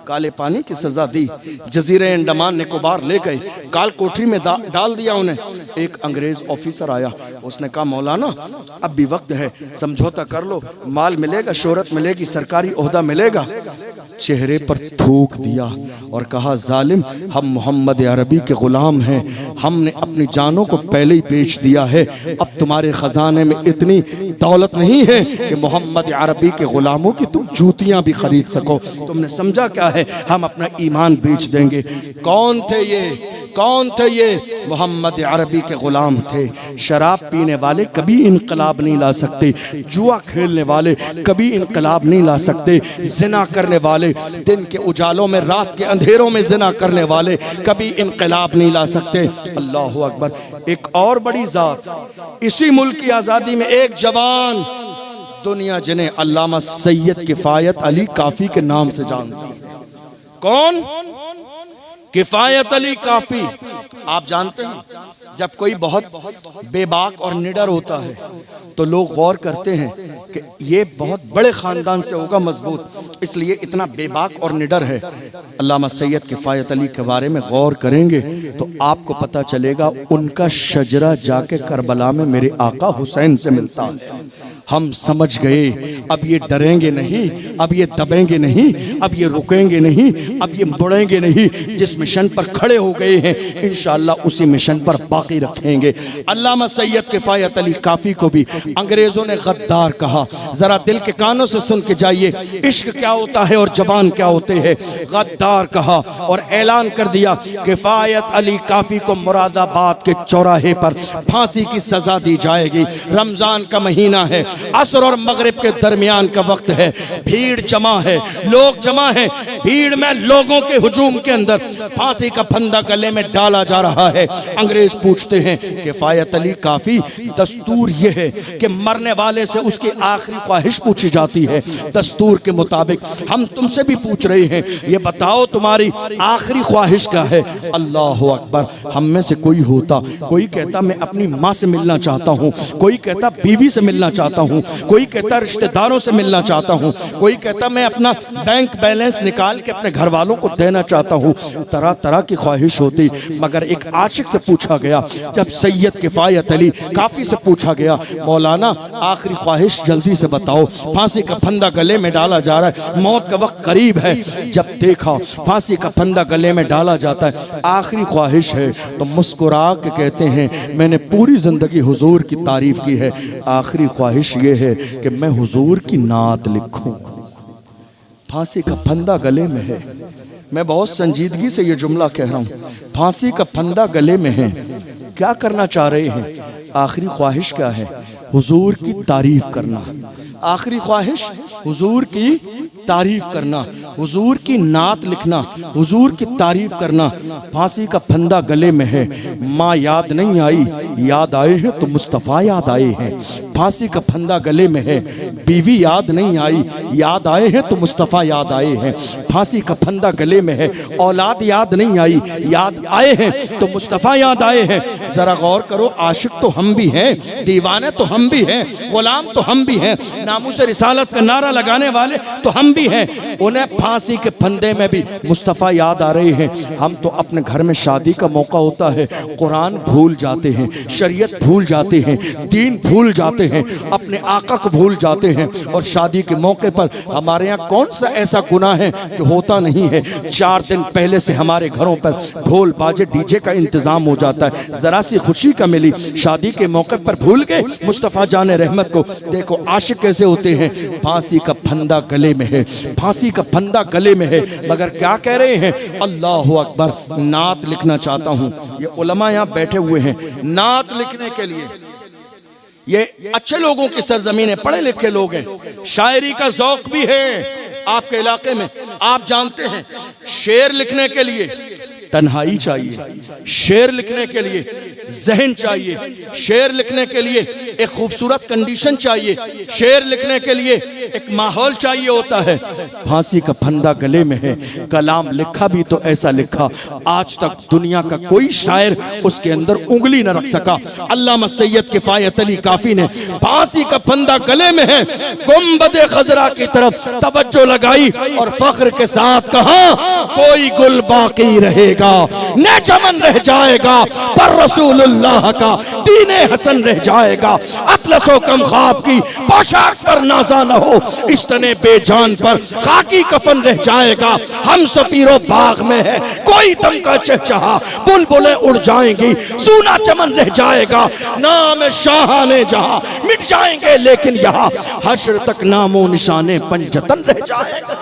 A: काले पानी की सजा दी, जजीरे अंडमान निकोबार ले गए, काल कोठरी में डाल दिया उन्हें। एक अंग्रेज ऑफिसर आया, उसने कहा मौलाना अब भी वक्त है, समझौता कर लो, माल मिलेगा, शोहरत मिलेगी, सरकारी ओहदा मिलेगा। चेहरे पर थूक दिया और कहा जालिम हम मोहम्मद अरबी के गुलाम हैं, हमने अपनी जानों को पहले ही बेच दिया है, अब तुम्हारे खजाने में इतनी दौलत नहीं है कि मोहम्मद अरबी के गुलामों की तुम जूतियां भी खरीद सको। तुमने समझा क्या है, हम अपना ईमान बेच देंगे। कौन थे ये? मोहम्मद अरबी के गुलाम थे। शराब पीने वाले कभी इनकलाब नहीं ला सकते, जुआ खेलने वाले कभी इनकलाब नहीं ला सकते, जिना करने वाले दिन के उजालों में रात के अंधेरों में जिना करने वाले कभी इनकलाब नहीं ला सकते। अल्लाहु अकबर। एक और बड़ी जात इसी मुल्क की आज़ादी में, एक जवान दुनिया जिन्हें अल्लामा सैयद किफायत अली काफी के नाम से जानती है। कौन? किफायत अली काफी। आप जानते हैं जब कोई बहुत बेबाक और निडर होता है तो लोग गौर करते हैं कि ये बहुत बड़े खानदान से होगा, मजबूत, इसलिए इतना बेबाक और निडर है। अल्लामा सैयद किफायत अली के बारे में गौर करेंगे तो आपको पता चलेगा उनका शजरा जाके करबला में मेरे आका हुसैन से मिलता है। हम समझ गए अब ये डरेंगे नहीं, अब ये दबेंगे नहीं, अब ये रुकेंगे नहीं, अब ये मुड़ेंगे नहीं। जिस मिशन पर खड़े हो गए हैं इंशाअल्लाह उसी मिशन पर बाकी रखेंगे। अल्लामा सैयद किफायत अली काफी को भी अंग्रेजों ने गद्दार कहा। जरा दिल के कानों से सुन के जाइए, इश्क क्या होता है और जवान क्या होते हैं। गद्दार कहा और ऐलान कर दिया किफायत अली काफी को मुरादाबाद के चौराहे पर फांसी की सजा दी जाएगी। रमजान का महीना है, असर और मगरिब के दरमियान का वक्त है, भीड़ जमा है, लोग जमा है, भीड़ में लोगों के हुजूम के अंदर फांसी का फंदा गले में डाला जा रहा है। अंग्रेज पूछते हैं किफायत अली काफी, दस्तूर यह है कि मरने वाले से उसकी आखिरी ख्वाहिश पूछी जाती है। दस्तूर के मुताबिक हम तुमसे भी पूछ रहे हैं, ये बताओ तुम्हारी आखिरी ख्वाहिश क्या है। अल्लाह अकबर। हम में से कोई होता, कोई कहता मैं अपनी माँ से मिलना चाहता हूँ, कोई कहता बीवी से मिलना चाहता हूँ, कोई कहता रिश्तेदारों से मिलना चाहता हूँ, कोई कहता मैं अपना बैंक बैलेंस निकाल के अपने घर वालों को देना चाहता हूँ। तरह तरह की ख्वाहिश होती, मगर एक आशिक से पूछा गया, जब सैयद किफायत अली काफी से पूछा गया मौलाना आखिरी ख्वाहिश जल्दी से बताओ, फांसी का फंदा गले में डाला जा रहा है, मौत का वक्त करीब है। जब देखा फांसी का फंदा गले में डाला जाता है, आखिरी ख्वाहिश है, तो मुस्कुरा के कहते हैं मैंने पूरी जिंदगी हुजूर की तारीफ की है, आखिरी ख्वाहिश ये है कि मैं हुजूर की नात लिखूं। फांसी का फंदा गले में है। मैं बहुत संजीदगी से ये जुमला कह रहा हूँ, फांसी का फंदा गले में है। क्या करना चाह रहे हैं? आखिरी ख्वाहिश क्या है? हुजूर की तारीफ करना। आखिरी ख्वाहिश हुजूर की तारीफ करना, हुजूर की नात लिखना, हुजूर की तारीफ करना। फांसी का फंदा गले में है, माँ याद नहीं आई, याद आए हैं तो मुस्तफ़ा याद आए हैं। फांसी का फंदा गले में है, बीवी याद नहीं आई, याद आए हैं तो मुस्तफ़ा याद आए हैं। फांसी का फंदा गले में है, औलाद याद नहीं आई, याद आए हैं तो मुस्तफ़ा याद आए हैं। जरा गौर करो, आशिक तो हम भी हैं, दीवाने तो हम भी हैं, गुलाम तो हम भी हैं, नामूस रिसालत का नारा लगाने वाले तो हम भी हैं। उन्हें फांसी के फंदे में भी मुस्तफ़ा याद आ रहे हैं। हम तो अपने घर में शादी का मौका होता है, कुरान भूल जाते हैं, शरीयत भूल जाते हैं, दीन भूल जाते हैं, अपने आका को भूल जाते हैं। और शादी के मौके पर हमारे यहाँ कौन सा ऐसा गुनाह है जो होता नहीं है। 4 दिन पहले से हमारे घरों पर ढोल बाजे डीजे का इंतजाम हो जाता है। जरा सी खुशी का मिली, शादी के मौके पर भूल गए मुस्तफ़ा जाने रहमत को। देखो आशिक कैसे होते हैं। फांसी का फंदा गले में है, फांसी का फंदा गले में है, मगर क्या कह रहे हैं, अल्लाह अकबर, नात लिखना चाहता हूं। ये उलमा यहाँ बैठे हुए हैं नात लिखने के लिए। ये अच्छे लोगों की सरजमीन है, पढ़े लिखे लोग हैं, शायरी का ज़ौक़ भी है आपके इलाके में। आप जानते हैं शेर लिखने के लिए तन्हाई चाहिए, शेर लिखने के लिए जहन चाहिए, शेर लिखने के लिए एक खूबसूरत कंडीशन चाहिए, शेर लिखने के लिए एक माहौल चाहिए होता है। फांसी का फंदा गले में है, कलाम लिखा भी तो ऐसा लिखा, आज तक दुनिया का कोई शायर उसके अंदर उंगली न रख सका। अल्लामा सैयद किफायत अली काफी ने फांसी का फंदा गले में है, गुंबद खजरा की तरफ तवज्जो लगाई और फख्र के साथ कहा, कोई गुल बाकी रहेगा न चमन रह जाएगा, पर रसूलुल्लाह का दीने हसन रह जाएगा। अतलसो कम ख्वाब की पोशाक पर नाजा न हो, इस तने बेजान पर खाकी कफन रह जाएगा। हम सफीरो बाग में है, कोई दम का चहचहा, बुलबुलें उड़ जाएंगी, सूना चमन रह जाएगा। नाम शाह ने जहां मिट जाएंगे, लेकिन यहाँ हश्र तक नामो निशाने पंजतन रह जाएगा।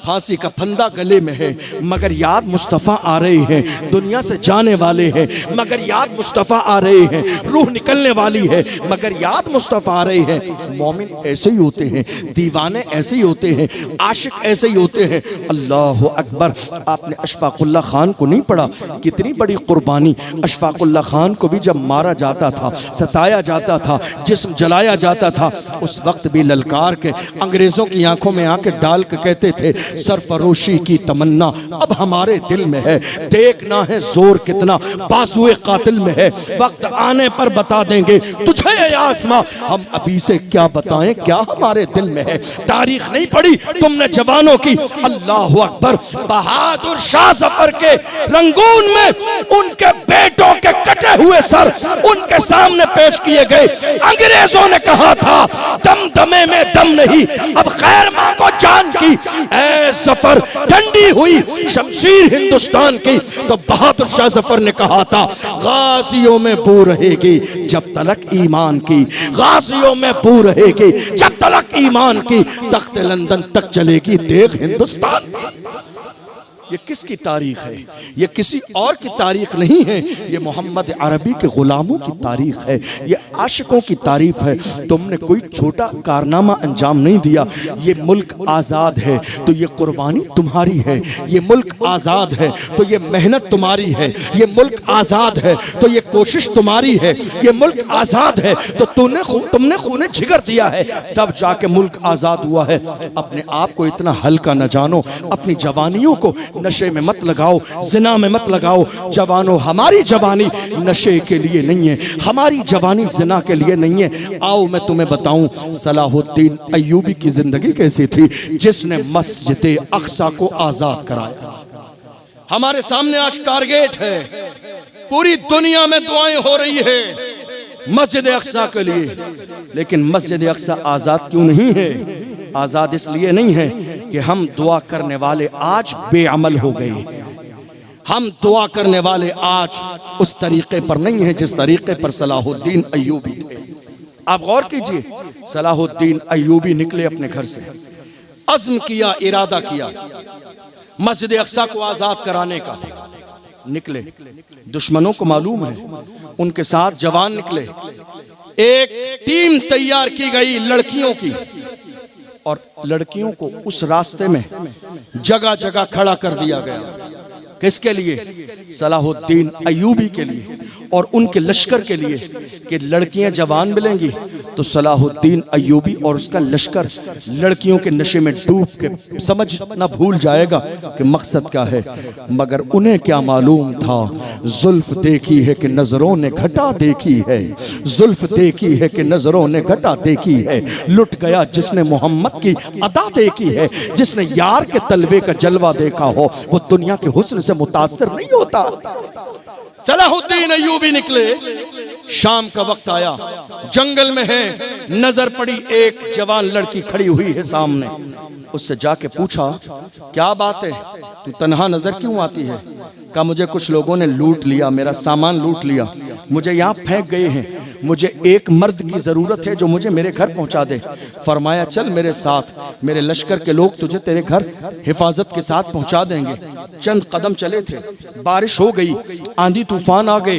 A: फांसी का फंदा गले में है, मगर याद मुस्तफ़ा आ रहे हैं। दुनिया से जाने वाले हैं, मगर याद मुस्तफ़ा आ रहे हैं। रूह निकलने वाली है, मगर याद मुस्तफ़ा आ रहे हैं। मोमिन ऐसे ही होते हैं, दीवाने ऐसे ही होते हैं, आशिक ऐसे ही होते हैं। अल्लाह अकबर। आपने अशफाकुल्ला खान को नहीं पढ़ा, कितनी बड़ी कुर्बानी। अशफाकुल्ला खान को भी जब मारा जाता था, सताया जाता था, जिस्म जलाया जाता था, उस वक्त भी ललकार के अंग्रेजों की आंखों में आके डाल के कहते थे, सरफरोशी की तमन्ना अब हमारे दिल में है, देखना है जोर कितना बाजुए कातिल में है। वक्त आने पर बता देंगे तुझे ये आसमां, हम अभी से क्या बताएं क्या हमारे दिल में है। तारीख नहीं पढ़ी तुमने जवानों की, अल्लाह अकबर। बहादुर शाह जफर के रंगून में उनके बेटों के कटे हुए सर उनके सामने पेश किए गए। अंग्रेजों ने कहा था दमदमे में दम नहीं, अब खैर मांगो जान की। जफर ठंडी हुई शमशीर हिंदुस्तान की, तो बहादुर शाह जफर ने कहा था, गाजियों में बू रहेगी जब तलक ईमान की, गाजियों में बू रहेगी जब तलक ईमान की, तख्त लंदन तक चलेगी देख हिंदुस्तान की। ये किसकी तारीख है? ये किसी और की तारीख नहीं है, ये मोहम्मद अरबी के गुलामों की तारीख है, ये आशिकों की तारीफ है। तुमने कोई छोटा कारनामा अंजाम नहीं दिया। ये मुल्क आज़ाद है तो ये कुर्बानी तुम्हारी है, ये मुल्क आज़ाद है तो ये मेहनत तुम्हारी है, ये मुल्क आज़ाद है तो ये कोशिश तुम्हारी है, ये मुल्क आज़ाद है तो तुमने खूने जिगर दिया है, तब जाके मुल्क आज़ाद हुआ है। अपने आप को इतना हल्का न जानो, अपनी जवानियों को नशे में मत लगाओ, जिना में मत लगाओ। जवानों, हमारी जवानी नशे के लिए नहीं है, हमारी जवानी जिना के लिए नहीं है। आओ मैं तुम्हें बताऊं सलाहुद्दीन अय्यूबी की जिंदगी कैसी थी, जिसने मस्जिद अक्सा को आजाद कराया। हमारे सामने आज टारगेट है, पूरी दुनिया में दुआएं हो रही है मस्जिद अक्सा के लिए, लेकिन मस्जिद अक्सा आजाद क्यों नहीं है? आजाद इसलिए नहीं है कि हम दुआ करने वाले आज बेअमल हो गए। हम दुआ करने वाले आज उस तरीके पर नहीं है जिस तरीके पर सलाहुद्दीन अय्यूबी थे। आप गौर कीजिए, सलाहुद्दीन अय्यूबी निकले अपने घर से, अज़्म किया, इरादा किया मस्जिद अक्सा को आजाद कराने का। निकले, दुश्मनों को मालूम है, उनके साथ जवान निकले, एक टीम तैयार की गई लड़कियों की, और लड़कियों को उस रास्ते में जगह जगह खड़ा कर दिया गया। किसके लिए? सलाहुद्दीन अय्यूबी के लिए और उनके लश्कर के लिए कि लड़कियां जवान मिलेंगी तो सलाहुद्दीन अय्यूबी और उसका लश्कर लड़कियों के नशे में डूब के समझ ना भूल जाएगा कि मकसद क्या है। मगर उन्हें क्या मालूम था, जुल्फ देखी है कि नजरों ने घटा देखी है, जुल्फ देखी है कि नजरों ने घटा देखी है। लुट गया जिसने मोहम्मद की अदा देखी है, जिसने यार के तलवे का जलवा देखा हो वो दुनिया के हुस्न से मुतासिर नहीं होता। सलाहुद्दीन अय्यूबी निकले, शाम का वक्त आया, जंगल में है, नजर पड़ी एक जवान लड़की खड़ी हुई है सामने। उससे जाके पूछा, क्या बात है, तू तन्हा नजर क्यों आती है? कहा, मुझे कुछ लोगों ने लूट लिया, मेरा सामान लूट लिया, मुझे यहाँ फेंक गए हैं, मुझे एक मर्द की जरूरत है जो मुझे मेरे घर पहुंचा दे। फरमाया, चल मेरे साथ, मेरे लश्कर के लोग तुझे तेरे घर हिफाजत के साथ पहुंचा देंगे। चंद कदम चले थे, बारिश हो गई, आंधी तूफान आ गए,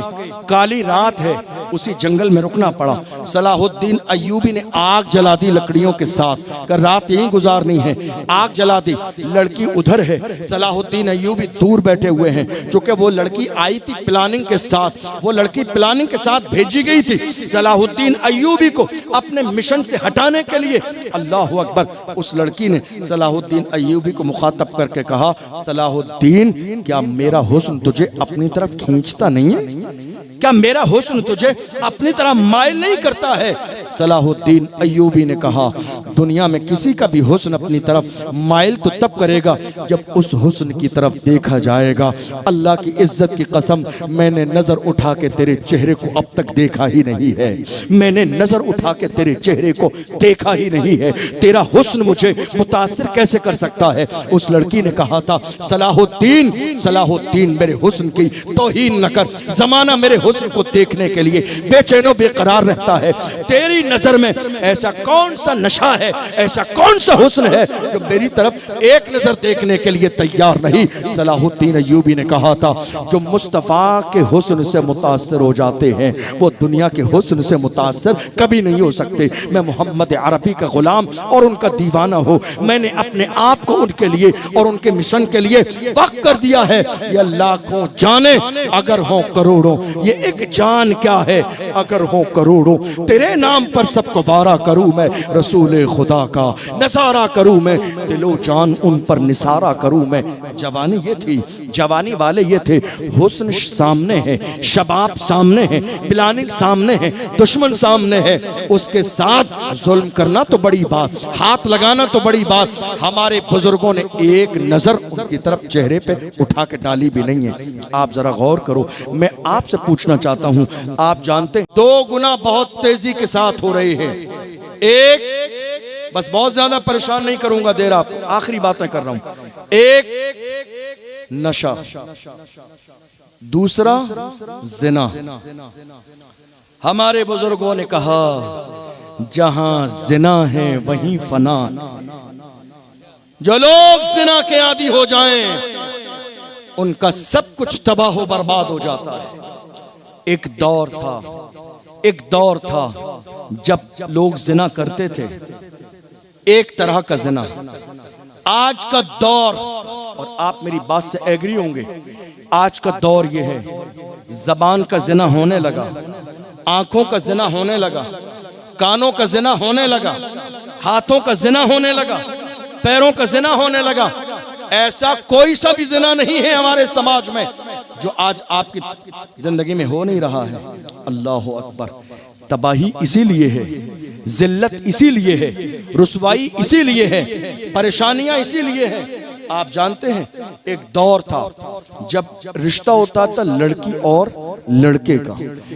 A: काली रात है, उसी जंगल में रुकना पड़ा। सलाहुद्दीन अय्यूबी ने आग जला दी लकड़ियों के साथ, कर रात यहीं गुजारनी है, आग जला दी। लड़की उधर है, सलाहुद्दीन अय्यूबी दूर बैठे हुए हैं, क्योंकि वो लड़की आई थी प्लानिंग के साथ, वो लड़की प्लानिंग के साथ भेजी गई थी सलाहुद्दीन अय्यूबी को अपने मिशन से हटाने के लिए। अल्लाह अकबर। उस लड़की ने सलाहुद्दीन अय्यूबी को मुखातब करके कहा, सलाहुद्दीन, क्या मेरा हुस्न तुझे अपनी तरफ खींचता नहीं है? क्या मेरा हुस्न तुझे अपनी तरह माइल नहीं करता है? सलाहुद्दीन अय्यूबी ने कहा, दुनिया में किसी का भी हुस्न अपनी तरफ माइल तो तब करेगा जब उस हुस्न की तरफ देखा जाएगा। अल्लाह की इज्जत की कसम, मैंने नजर उठा के तेरे चेहरे को अब तक देखा ही नहीं है, मैंने नजर उठा के तेरे चेहरे को देखा ही नहीं है, तेरा हुस्न मुझे मुतासिर कैसे कर सकता है? उस लड़की ने कहा था, सलाहुद्दीन, सलाहुद्दीन, मेरे हुस्न की तौहीन न कर, जमाना मेरे हुस्न को देखने के लिए बेचैनो बेकरार रहता है। तेरी नजर में ऐसा कौन सा नशा है, ऐसा कौन सा हुस्न है जो मेरी तरफ एक नजर देखने के लिए तैयार नहीं? सलाहुद्दीन अय्यूबी ने कहा था, जो मुस्तफा के हुस्न से मुतासिर हो जाते हैं वो दुनिया के हुस्न से मुतासिर कभी नहीं हो सकते। मैं मोहम्मद अरबी का गुलाम और उनका दीवाना हूँ। मैंने अपने आप को उनके लिए और उनके मिशन के लिए वक्त कर दिया है। ये लाखों जाने अगर हो करोड़ों, ये एक जान क्या है अगर हो करोड़ों। तेरे नाम पर सबको वारा करूं मैं, रसूल खुदा का नजारा करूं मैं, दिलो जान उन पर निसारा करूं मैं। जवानी ये थी, जवानी वाले ये थे, हुस्न सामने है, शबाब सामने है, प्लानिंग सामने है, दुश्मन सामने है, उसके साथ जुल्म करना तो बड़ी बात, हाथ लगाना तो बड़ी बात। हमारे बुजुर्गों ने एक नजर उनकी तरफ चेहरे पे उठा के डाली भी नहीं है। आप जरा गौर करो। मैं आपसे पूछना चाहता हूं, आप जानते हैं 2 गुना बहुत तेजी के साथ हो रहे हैं। एक, बस बहुत ज्यादा परेशान नहीं करूंगा, देर आपको, आखिरी बातें कर रहा हूं। एक नशा, दूसरा जिना। हमारे बुजुर्गों ने कहा, जहां जिना है वहीं फना। जो लोग जिना के आदी हो जाएं उनका सब कुछ तबाह बर्बाद हो जाता है। एक दौर था, एक दौर था जब लोग जिना करते थे, एक तरह का जिना। आज का दौर, और आप मेरी बात से एग्री होंगे, आज का दौर ये है, जबान का जिना होने लगा, आंखों का जिना होने लगा, कानों का जिना होने लगा, हाथों का जिना होने लगा, पैरों का जिना होने लगा। ऐसा कोई सा भी जिना नहीं है हमारे समाज में जो आज आपकी जिंदगी में हो नहीं रहा है। अल्लाह अकबर। तबाही इसीलिए है, जिल्लत इसीलिए है, रुसवाई इसीलिए है, परेशानियां इसीलिए हैं। आप जानते हैं एक दौर था जब रिश्ता होता था लड़की और लड़के का।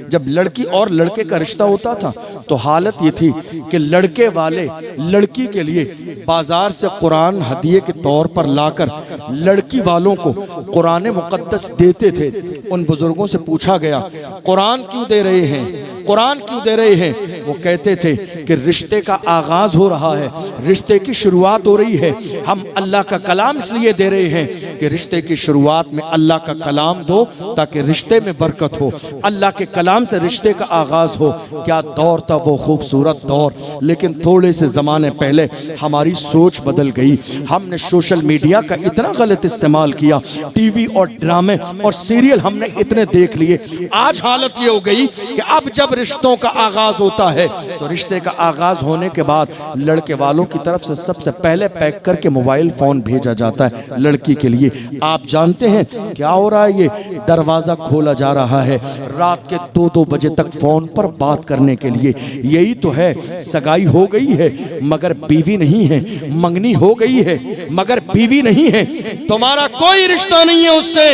A: जब लड़की और लड़के का रिश्ता होता था तो हालत ये थी कि लड़के वाले लड़की के लिए बाजार से कुरान हदिये के तौर पर लाकर लड़की वालों को कुरान मुकद्दस देते थे। उन बुजुर्गों से पूछा गया, कुरान क्यों दे रहे हैं, कुरान क्यों दे रहे हैं? वो कहते थे कि रिश्ते का आगाज हो रहा है, रिश्ते की शुरुआत हो रही है, हम अल्लाह का कलाम इसलिए दे रहे हैं कि रिश्ते की शुरुआत में अल्लाह का कलाम दो ताकि रिश्ते में बरकत हो, अल्लाह के कलाम से रिश्ते का आगाज हो। क्या दौर था वो, खूबसूरत दौर। लेकिन थोड़े से ज़माने पहले हमारी सोच बदल गई, हमने सोशल मीडिया का इतना गलत इस्तेमाल किया, टीवी और ड्रामे और सीरियल हमने इतने देख लिए। आज हालत ये हो गई कि अब जब रिश्तों का आगाज होता है तो रिश्ते का आगाज होने के बाद लड़के वालों की तरफ से सबसे पहले पैक करके मोबाइल फोन भेजा जाता है लड़की के लिए। आप जानते हैं क्या हो रहा है? ये दरवाजा खोला जा रहा है रात के 2-2 बजे तक फोन पर बात करने के लिए। यही तो है, सगाई हो गई है मगर बीवी नहीं है, मंगनी हो गई है मगर बीवी नहीं है, तुम्हारा कोई रिश्ता नहीं है उससे।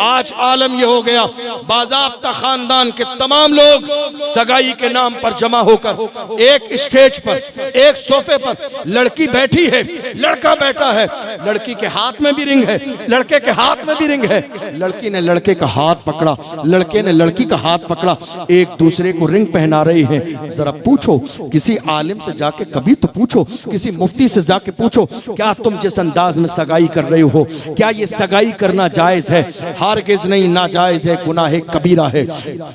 A: आज आलम ये हो गया, बाज़ाब्ता खानदान के तमाम लोग सगाई के नाम पर जमा होकर एक स्टेज पर, एक सोफे पर लड़की बैठी है, लड़का बैठा है, लड़की के हाथ में भी रिंग है, लड़के के हाथ में भी रिंग है, लड़की ने लड़के का हाथ पकड़ा, लड़के ने लड़की का हाथ पकड़ा, एक दूसरे को रिंग पहना रहे हैं। जरा पूछो, किसी आलिम से जाके कभी तो पूछो, किसी मुफ्ती से जाके पूछो, क्या तुम जिस अंदाज में सगाई कर रहे हो, क्या ये सगाई करना जायज है? हरगिज़ नहीं, नाजायज है, गुनाह कबीरा है।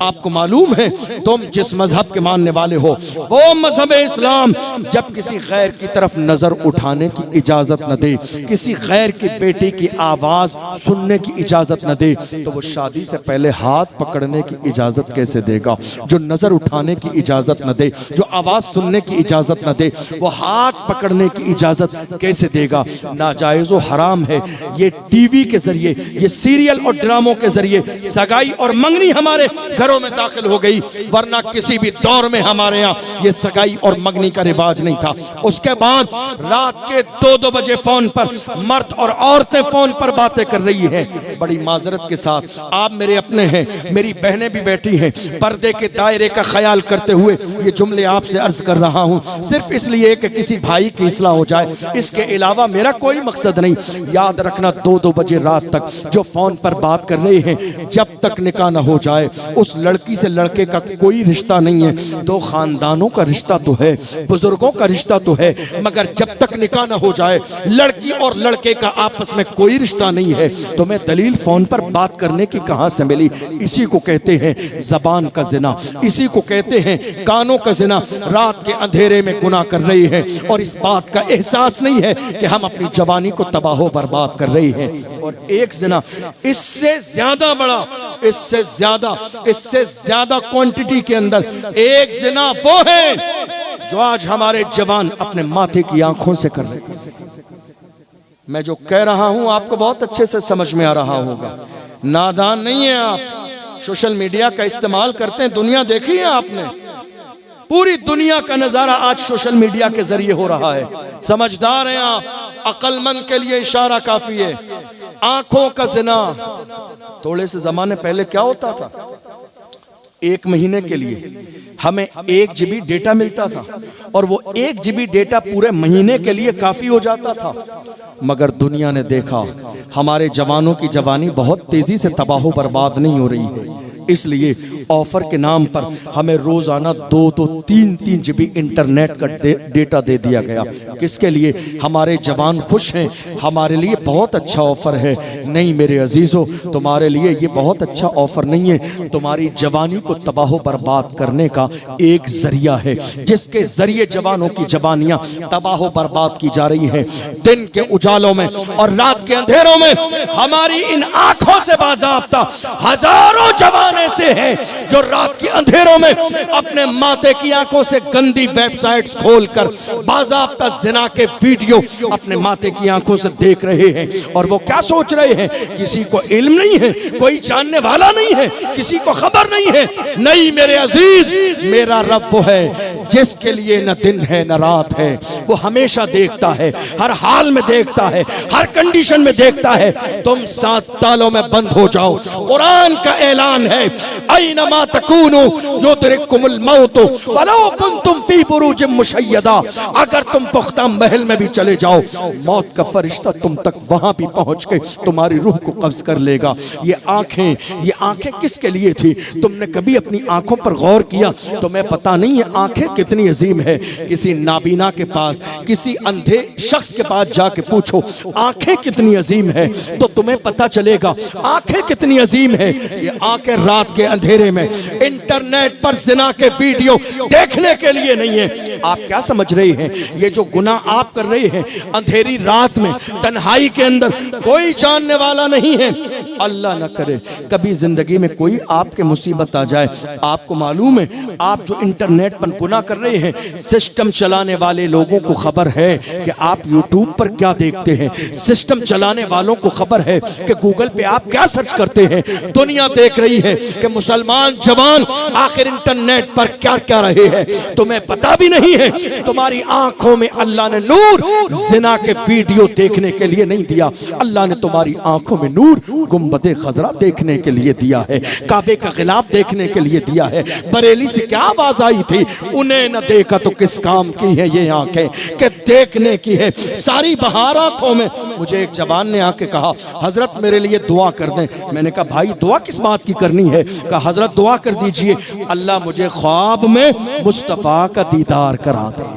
A: आपको मालूम है तुम जिस मजहब के मानने वाले हो वो मजहब इस्लाम जब किसी गैर की तरफ नजर उठाने की इजाजत न दे, किसी गैर की बेटी की आवाज सुनने की इजाजत न दे, तो वो शादी से पहले हाथ पकड़ने की इजाजत कैसे देगा? जो नजर उठाने की इजाजत न दे, जो आवाज सुनने की इजाजत न दे, वो हाथ पकड़ने की इजाजत कैसे देगा? नाजायज व हराम है। ये टीवी के जरिए, ये सीरियल और ड्रामों के जरिए सगाई और मंगनी हमारे घरों में दाखिल हो गई, वरना किसी भी दौर में हमारे यहाँ ये सगाई और मंगनी का रिवाज नहीं था। उसके बाद रात के 2-2 बजे फोन पर मर्द और औरतें फोन पर बातें कर रही हैं। बड़ी माजरत के साथ, आप मेरे अपने हैं, मेरी बहनें भी बैठी हैं, पर्दे के दायरे का ख्याल करते हुए ये जुमले आपसे अर्ज कर रहा हूँ, सिर्फ इसलिए कि किसी भाई की इस्लाह हो जाए, इसके अलावा मेरा कोई मकसद नहीं। याद रखना, 2-2 बजे रात तक जो फोन पर बात कर रहे हैं, जब तक निकाह न हो जाए उस लड़की से लड़के का कोई रिश्ता नहीं है। दो खानदानों का रिश्ता तो है, बुजुर्गों का रिश्ता तो है, मगर जब तक निकाह न हो जाए लड़की और लड़के का आपस में कोई रिश्ता नहीं है। तो मैं दलील फोन पर बात करने की कहां से मिली? इसी को कहते हैं जबान का जिना, इसी को कहते हैं कानों का जिना। रात के अंधेरे में गुनाह कर रही है और इस बात का एहसास नहीं है कि हम अपनी जवानी को तबाह बर्बाद कर रही हैं। और एक जिना इससे ज्यादा बड़ा, इससे ज्यादा क्वांटिटी के अंदर एक जिना वो है जो आज हमारे जवान अपने माथे की आंखों से कर रहे हैं। मैं जो कह रहा हूं आपको बहुत अच्छे से समझ में आ रहा होगा, नादान नहीं है आप। सोशल मीडिया का इस्तेमाल करते हैं, दुनिया देखी है आपने, पूरी दुनिया का नजारा आज सोशल मीडिया के जरिए हो रहा है। समझदार हैं आप, अक्लमंद के लिए इशारा काफी है। आंखों का जिना, थोड़े से जमाने पहले क्या होता था, 1 महीने के लिए हमें 1 GB डेटा मिलता था और वो 1 GB डेटा पूरे महीने के लिए काफी हो जाता था। मगर दुनिया ने देखा हमारे जवानों की जवानी बहुत तेजी से तबाह बर्बाद नहीं हो रही है, इसलिए ऑफर के नाम पर हमें रोजाना 2-2, 3-3 GB इंटरनेट का डेटा दे दिया गया। किसके लिए? हमारे जवान खुश हैं, हमारे लिए बहुत अच्छा ऑफर है। नहीं मेरे अजीजों, तुम्हारे लिए ये बहुत अच्छा ऑफर नहीं है, तुम्हारी जवानी को तबाह बर्बाद करने का एक जरिया है, जिसके जरिए जवानों की जवानियां तबाह बर्बाद की जा रही हैं। दिन के उजालों में और रात के अंधेरों में हमारी इन आंखों से बाज़ाब्ता हजारों जवान ऐसे हैं जो रात के अंधेरों में अपने माथे की आंखों से गंदी वेबसाइट्स खोलकर बाज़ाब्ता जिना के वीडियो अपने माथे की आंखों से देख रहे हैं। और वो क्या सोच रहे हैं? किसी को इल्म नहीं है, कोई जानने वाला नहीं है, किसी को खबर नहीं है। नहीं मेरे अजीज, मेरा रब वो है जिसके लिए न दिन है न रात है, वो हमेशा देखता है, हर हाल में देखता है, हर कंडीशन में देखता है। तुम 7 तालों में बंद हो जाओ, कुरान का ऐलान है, ऐना अयनमा तकूनु युदरिकुमुल मौत वलो कुंतुम फी बुरूजिम मुशय्यदा, अगर तुम पुख्ता महल में भी चले जाओ, मौत का फरिश्ता तुम तक वहां भी पहुंच के तुम्हारी रूह को कब्ज कर लेगा। ये आंखें किसके लिए थी? तुमने कभी अपनी आंखों पर गौर किया? तुम्हें पता नहीं है आंखें कितनी अजीम है। किसी नाबीना के पास, किसी अंधे शख्स के पास जाके पूछो आंखें कितनी अजीम है, तो तुम्हें पता चलेगा आंखें कितनी अजीम है। ये आंखें रात के अंधेरे में इंटरनेट पर जिना के वीडियो देखने के लिए नहीं है। आप क्या समझ रहे हैं? ये जो गुनाह आप कर रहे हैं अंधेरी रात में, तन्हाई के अंदर, कोई जानने वाला नहीं है। अल्लाह न करे कभी जिंदगी में कोई आपके मुसीबत आ जाए। आपको मालूम है आप जो इंटरनेट पर गुनाह कर रहे हैं, सिस्टम चलाने वाले लोगों को खबर है कि आप यूट्यूब पर क्या देखते हैं। सिस्टम चलाने वालों को खबर है कि गूगल पे आप क्या सर्च करते हैं। दुनिया देख रही है कि मुसलमान जवान आखिर इंटरनेट पर क्या क्या रहे हैं। तुम्हें पता भी नहीं है। तुम्हारी आंखों में अल्लाह ने नूर जिना के वीडियो देखने के लिए नहीं दिया। अल्लाह ने तुम्हारी आंखों में नूर गुंबदे खजरा देखने के लिए दिया है, काबे का गिलाफ देखने के लिए दिया है। बरेली से क्या आवाज आई थी? उन्हें न देखा तो किस काम की है ये आंखें कि देखने की है सारी बहार आंखों में। मुझे एक जवान ने आके कहा हजरत मेरे लिए दुआ कर दें। मैंने कहा भाई दुआ किस बात की करनी है? कहा हजरत दुआ कर दीजिए अल्लाह मुझे ख्वाब में मुस्तफ़ा का दीदार करा दे।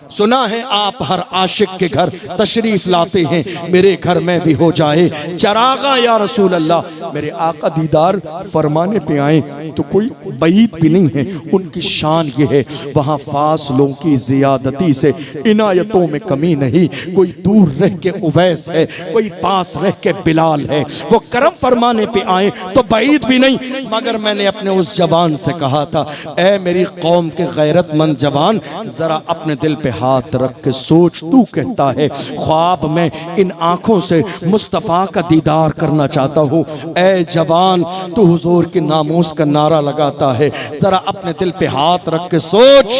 A: सुना है आप हर आशिक के घर तशरीफ लाते हैं, मेरे घर में भी हो जाए चरागा या रसूल अल्लाह। मेरे आका दीदार फरमाने पे आए तो कोई बैत भी नहीं है। उनकी शान ये है वहाँ फासलों की जियादती से इनायतों में कमी नहीं। कोई दूर रह के उवैस है, कोई पास रह के बिलाल है। वो करम फरमाने पे आए तो बैत भी नहीं। मगर मैंने अपने उस जवान से कहा था ऐ मेरी कौम के गैरतमंद जवान, जरा अपने दिल पे हाथ रख के सोच, तू कहता है ख्वाब में इन आंखों से मुस्तफा का दीदार करना चाहता हूँ। ऐ जवान तू हुजूर के नामूस का नारा लगाता है, जरा अपने दिल पे हाथ रख के सोच,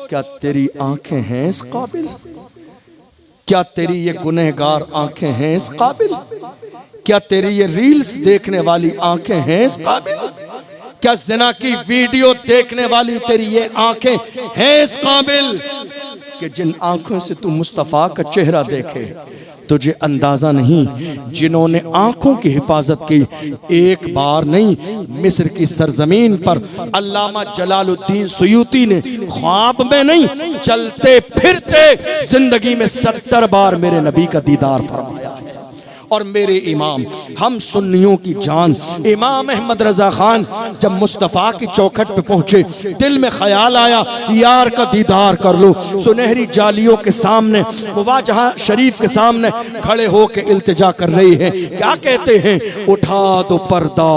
A: क्या तेरी आंखें हैं इस काबिल? क्या तेरी ये गुनहगार आंखें हैं इस काबिल? क्या तेरी ये रील्स देखने वाली आंखें हैं इस काबिल? क्या ज़िना की वीडियो देखने वाली तेरी ये आंखें हैं इस काबिल कि जिन आंखों से तू मुस्तफ़ा का चेहरा देखे? तुझे अंदाजा नहीं जिन्होंने आंखों की हिफाजत की एक बार नहीं, मिस्र की सरजमीन पर अल्लामा जलालुद्दीन सुयूती ने ख्वाब में नहीं चलते फिरते जिंदगी में 70 बार मेरे नबी का दीदार फरमाया है। और मेरे इमाम, हम सुन्नियों की जान इमाम अहमद रजा खान जब मुस्तफ़ा की चौखट पे पहुंचे, दिल में ख्याल आया यार का दीदार कर लो। सुनहरी जालियों के सामने, मुवाजहा शरीफ के सामने खड़े होके इल्तिजा कर रही हैं। क्या कहते हैं? उठा दो पर्दा,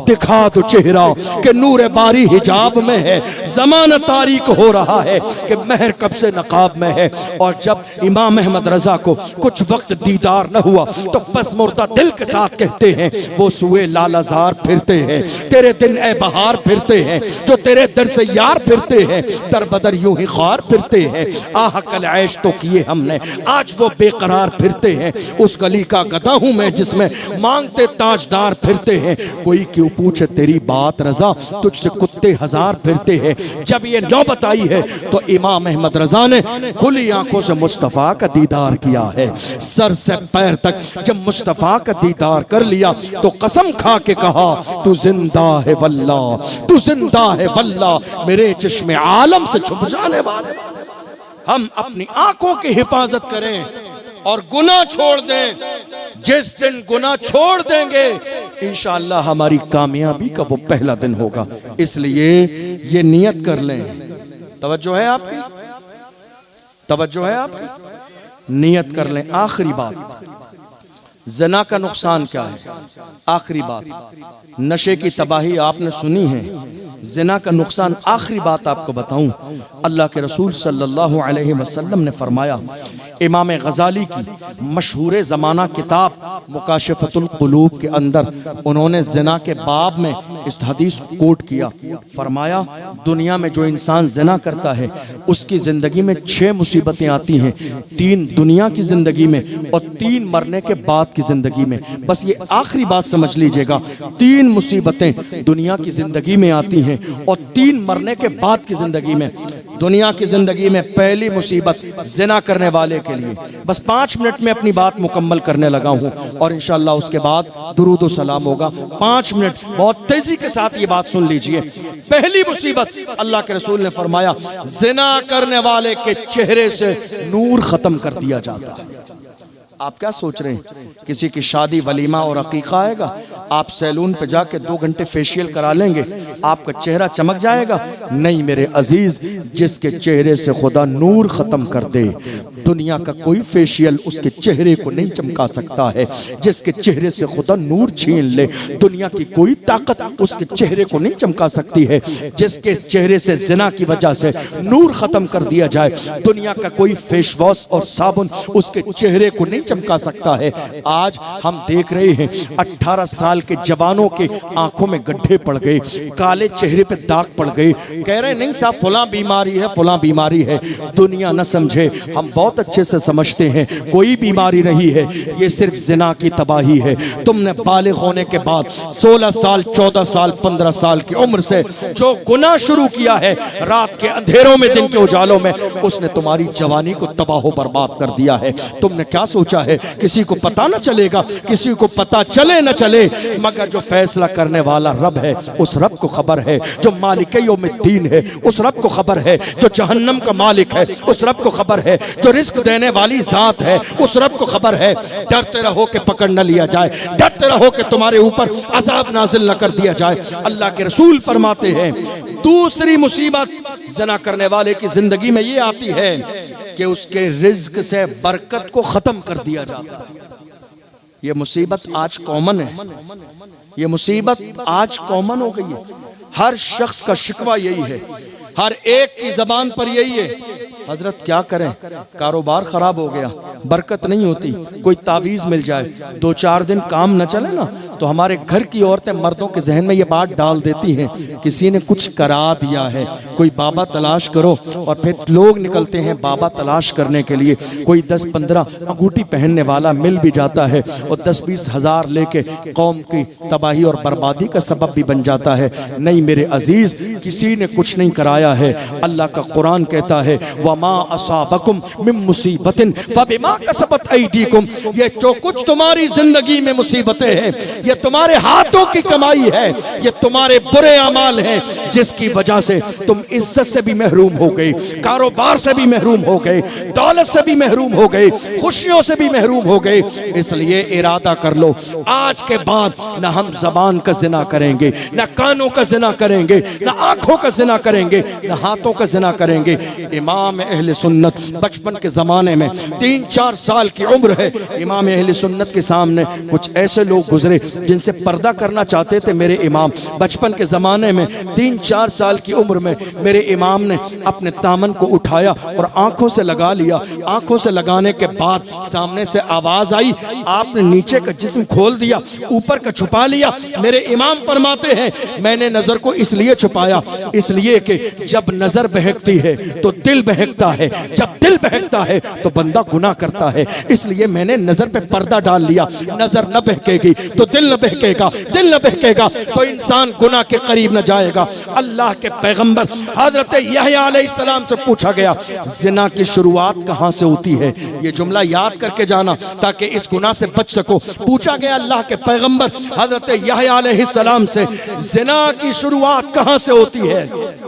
A: दिखा दो चेहरा कि नूर बारी हिजाब में है, जमाना तारीक हो रहा है कि महर कब से नकाब में है। और जब इमाम अहमद रजा को कुछ वक्त दीदार न हुआ तो मुर्दा दिल के साथ कहते हैं वो सुए लालाजार फिरते हैं, तेरे दिन ए बहार फिरते हैं, जो तेरे दर से यार फिरते हैं, दर बदर यूं ही ख्वार फिरते हैं। आह कल ऐश तो किए हमने, आज वो बेकरार फिरते हैं। उस गली का गधा हूं मैं जिसमें मांगते ताजदार फिरते हैं। कोई क्यों पूछे तेरी बात रजा, तुझसे कुत्ते हजार फिरते हैं। जब ये नौबत आई है तो इमाम अहमद रजा ने खुली आंखों से मुस्तफा का दीदार किया है। सर से पैर तक जब मुस्तफा का दीदार कर लिया तो कसम खा के कहा तू जिंदा है वल्ला, तू जिंदा है वल्ला, मेरे चश्मे आलम से छुप जाने वाले। हम अपनी आंखों की हिफाजत करें और गुनाह छोड़ दें। जिस दिन गुनाह छोड़ देंगे इंशाअल्लाह हमारी कामयाबी का वो पहला दिन होगा। इसलिए ये नियत कर लें। तवज्जो है आपकी? तवज्जो है आपकी? नियत कर लें। आखिरी बात, ज़िना का नुकसान क्या है? आखिरी बात, नशे की तबाही आपने सुनी है। ज़िना का नुकसान आखिरी बात आपको बताऊं, अल्लाह के रसूल सल्लल्लाहु अलैहि वसल्लम ने फरमाया इमाम गजाली की मशहूर ज़माना किताब मुकाशिफतुल कुलूब के अंदर उन्होंने ज़िना के बाब में इस हदीस को कोट किया। फरमाया दुनिया में जो इंसान ज़िना करता है उसकी ज़िंदगी में 6 मुसीबतें आती हैं, 3 दुनिया की ज़िंदगी में और 3 मरने के बाद की ज़िंदगी में। बस ये आखिरी बात समझ लीजिएगा, 3 मुसीबतें दुनिया की ज़िंदगी में आती हैं और 3 मरने के बाद की ज़िंदगी में। दुनिया की ज़िंदगी में पहली मुसीबत ज़िना करने वाले के लिए, बस 5 मिनट में अपनी बात मुकम्मल करने लगा हूँ और इंशाअल्लाह उसके बाद दुरूद व सलाम होगा। 5 मिनट बहुत तेजी के साथ ये बात सुन लीजिए। पहली मुसीबत, अल्लाह के रसूल ने फरमाया ज़िना करने वाले के चेहरे से नूर खत्म कर दिया जाता है। आप क्या सोच रहे हैं किसी की शादी वलीमा और अकीका आएगा, आप सैलून पे जाके 2 घंटे फेशियल करा लेंगे, आपका चेहरा चमक जाएगा? नहीं मेरे अजीज, जिसके चेहरे से खुदा नूर खत्म कर दे, दुनिया का कोई फेशियल उसके चेहरे को नहीं चमका सकता है। जिसके चेहरे से खुदा नूर छीन ले, दुनिया की कोई ताकत उसके चेहरे को नहीं चमका सकती है। जिसके चेहरे से ज़िना की वजह से नूर खत्म कर दिया जाए, दुनिया का कोई फेस वॉश और साबुन उसके चेहरे को नहीं चमका सकता है। आज हम देख रहे हैं 18 साल के जवानों के आंखों में गड्ढे पड़ गए, काले चेहरे पे दाग पड़ गए, कह रहे नहीं साहब फलां बीमारी है, फलां बीमारी है। दुनिया न समझे, हम बहुत अच्छे से समझते हैं कोई बीमारी नहीं है, ये सिर्फ ज़िना की तबाही है। तुमने बालिग होने के बाद 16 साल 14 साल 15 साल की उम्र से जो गुनाह शुरू किया है, रात के अंधेरों में दिन के उजालों में, उसने तुम्हारी जवानी को तबाह बर्बाद कर दिया है। तुमने क्या सोचा है किसी को पता न चलेगा? किसी को पता चले न चले, मगर जो फैसला करने वाला रब है उस रब को खबर है, जो मालिक यौमिद्दीन है उस रब को खबर है, जो जहन्नम का मालिक है उस रब को खबर है, जो रिस्क देने वाली जात है उस रब को खबर है। डरते रहो कि पकड़ न लिया जाए, डरते रहो कि तुम्हारे ऊपर अजाब नाजिल न कर दिया जाए। अल्लाह के रसूल फरमाते हैं दूसरी मुसीबत ज़िना करने वाले की जिंदगी में ये आती है कि उसके रिज्क से बरकत को खत्म कर दिया जाता है। ये मुसीबत आज कॉमन है, ये मुसीबत आज कॉमन हो गई है। हर शख्स का शिकवा यही है, हर एक की जबान पर यही है, हजरत क्या करें, कारोबार खराब हो गया, बरकत नहीं होती, कोई तावीज़ मिल जाए, 2-4 दिन काम न चले ना तो हमारे घर की औरतें मर्दों के जहन में ये बात डाल देती हैं किसी ने कुछ करा दिया है, कोई बाबा तलाश करो। और फिर लोग निकलते हैं बाबा तलाश करने के लिए, कोई 10-15 अंगूठी पहनने वाला मिल भी जाता है और 10-20 हज़ार लेके कौम की तबाही और बर्बादी का सबब भी बन जाता है। नहीं मेरे अजीज, किसी ने कुछ नहीं कराया है। अल्लाह का कुरान कहता है वमा असाबकुम मिन मुसीबतिन फबिमा कसबत ऐदीकुम, ये जो कुछ तुम्हारी जिंदगी में मुसीबतें हैं ये तुम्हारे हाथों की कमाई है, ये तुम्हारे बुरे अमाल हैं जिसकी वजह से तुम इज्जत से भी महरूम हो गए, कारोबार से भी महरूम हो गए, दौलत से भी महरूम हो गए, खुशियों से भी महरूम हो गए। इसलिए इरादा कर लो आज के बाद न हम जबान का जिना करेंगे, न कानों का जिना करेंगे, न आंखों का जिना करेंगे, न हाथों का जिना करेंगे। इमाम अहले सुन्नत बचपन के ज़माने में 3-4 साल की उम्र है, इमाम अहले सुन्नत के सामने कुछ ऐसे लोग गुजरे जिनसे पर्दा करना चाहते थे। मेरे इमाम बचपन के ज़माने में 3-4 साल की उम्र में मेरे इमाम ने अपने दामन को उठाया और आंखों से लगा लिया। आंखों से लगाने के बाद सामने से आवाज़ आई, आपने नीचे का जिस्म खोल दिया, ऊपर का छुपा लिया। मेरे इमाम फरमाते हैं मैंने नज़र को इसलिए छुपाया, इसलिए कि जब नज़र बहकती है तो दिल बहकता है, जब दिल बहकता है तो बंदा गुनाह करता है, इसलिए मैंने नज़र पे पर्दा डाल लिया। नज़र न बहकेगी तो दिल न बहकेगा, दिल न बहकेगा तो इंसान गुनाह के करीब न जाएगा। अल्लाह के पैगंबर हजरत यहया अलैहिस्सलाम से पूछा गया जिना की शुरुआत कहाँ से होती है? ये जुमला याद करके जाना ताकि इस गुनाह से बच सको। पूछा गया अल्लाह के पैगंबर हजरत यहया अलैहिस्सलाम से जिना की शुरुआत कहाँ से होती है?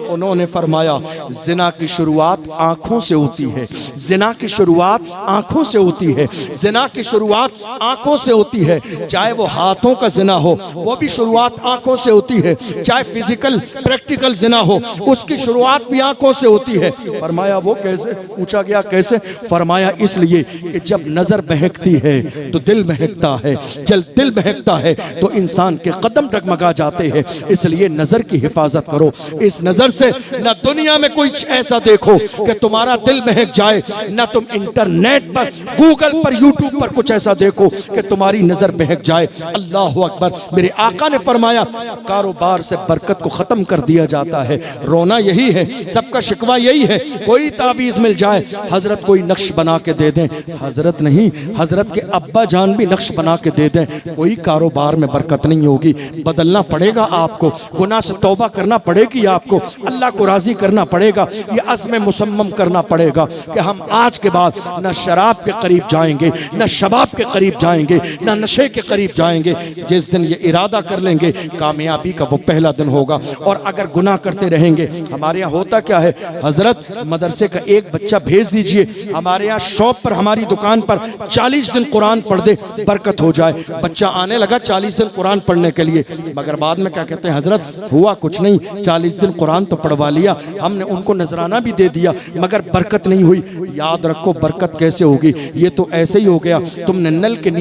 A: उन्होंने फरमाया जिना की शुरुआत आंखों से होती है, जिना की शुरुआत आंखों से होती है, जिना की शुरुआत आंखों से होती है। चाहे वो हाथ हाथों का जिना हो वो भी शुरुआत आंखों से होती है, चाहे फिजिकल प्रैक्टिकल जिना हो उसकी शुरुआत भी आंखों से होती है। फरमाया वो कैसे? पूछा गया कैसे? फरमाया इसलिए कि जब नजर बहकती है तो दिल बहकता है, जब दिल बहकता है तो इंसान के कदम डगमगा जाते हैं। इसलिए नजर की हिफाजत करो। इस नजर से न दुनिया में कोई ऐसा देखो कि तुम्हारा दिल बहक जाए, न तुम इंटरनेट पर, गूगल पर, यूट्यूब पर कुछ ऐसा देखो कि तुम्हारी नजर बहक जाए। अल्लाह अकबर। मेरे आका ने फरमाया कारोबार से बरकत को खत्म कर दिया जाता है। रोना यही है, सबका शिकवा यही है, कोई तावीज मिल जाए, हजरत कोई नक्श बना के दे दें, हजरत नहीं, हजरत के अब्बा जान भी नक्श बना के दे दें, कोई कारोबार में बरकत नहीं होगी। बदलना पड़ेगा आपको, गुनाह से तौबा करना पड़ेगी आपको, अल्लाह को राजी करना पड़ेगा, ये अज़्म मुसम्मम करना पड़ेगा कि हम आज के बाद न शराब के करीब जाएंगे, न शबाब के करीब जाएंगे, न नशे के करीब जाएंगे। जिस दिन ये इरादा कर लेंगे कामयाबी का वो पहला दिन होगा। और अगर गुनाह करते रहेंगे, हमारे यहाँ होता क्या है, हजरत मदरसे का एक बच्चा भेज दीजिए, हमारे यहाँ शॉप पर, हमारी दुकान पर 40 दिन कुरान पढ़ दे, बरकत हो जाए। बच्चा आने लगा 40 दिन कुरान पढ़ने के लिए, मगर बाद में क्या कहते हैं, हजरत हुआ कुछ नहीं, 40 दिन कुरान तो पढ़वा लिया हमने, उनको नजराना भी दे दिया, मगर बरकत नहीं हुई। याद रखो बरकत कैसे होगी, ये तो ऐसे ही हो गया, तुमने नल के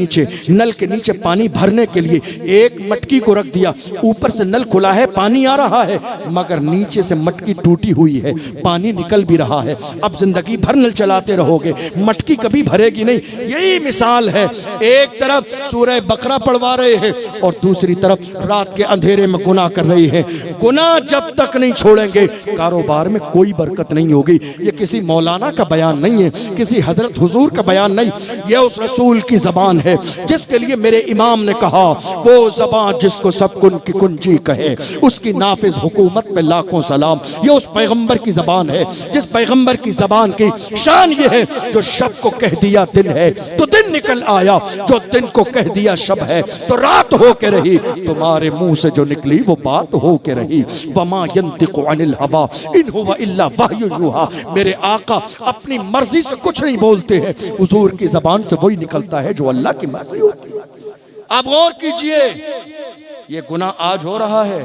A: नीचे पानी भरने के लिए एक मटकी को रख दिया, ऊपर से नल खुला है, पानी आ रहा है, मगर नीचे से मटकी टूटी हुई है, पानी निकल भी रहा है। अब जिंदगी भर नल चलाते रहोगे, मटकी कभी भरेगी नहीं। यही मिसाल है, एक तरफ सूरह बकरा पढ़वा रहे हैं और दूसरी तरफ रात के अंधेरे में गुनाह कर रही है। गुनाह जब तक नहीं छोड़ेंगे कारोबार में कोई बरकत नहीं होगी। ये किसी मौलाना का बयान नहीं है, किसी हजरत हुजूर का बयान नहीं, यह उस रसूल की जबान है जिसके लिए मेरे इमाम ने कहा, वो जबान जिसको सब कुन की कुंजी कहे, उसकी नाफिज हुकूमत पे लाखों सलाम। ये उस पैगंबर की जबान है, जिस पैगंबर की जबान की शान ये है, जो शब को कह दिया दिन है तो दिन निकल आया, जो दिन को कह दिया शब है तो रात हो के रही, तुम्हारे मुंह से जो निकली वो बात हो के रही। वमा यंतिकु अनिल हवा इन हुवा इल्ला वह्युन युहा। मेरे आका अपनी मर्जी से कुछ नहीं बोलते हैं, हुजूर की जबान से वही निकलता है जो अल्लाह की मर्जी होती है। आप गौर कीजिए, ये गुनाह आज हो रहा है,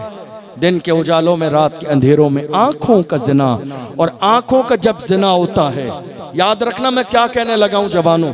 A: दिन के उजालों में, रात के अंधेरों में, आंखों का जिना। और आंखों का जब जिना होता है, याद रखना मैं क्या कहने लगा हूं जवानों,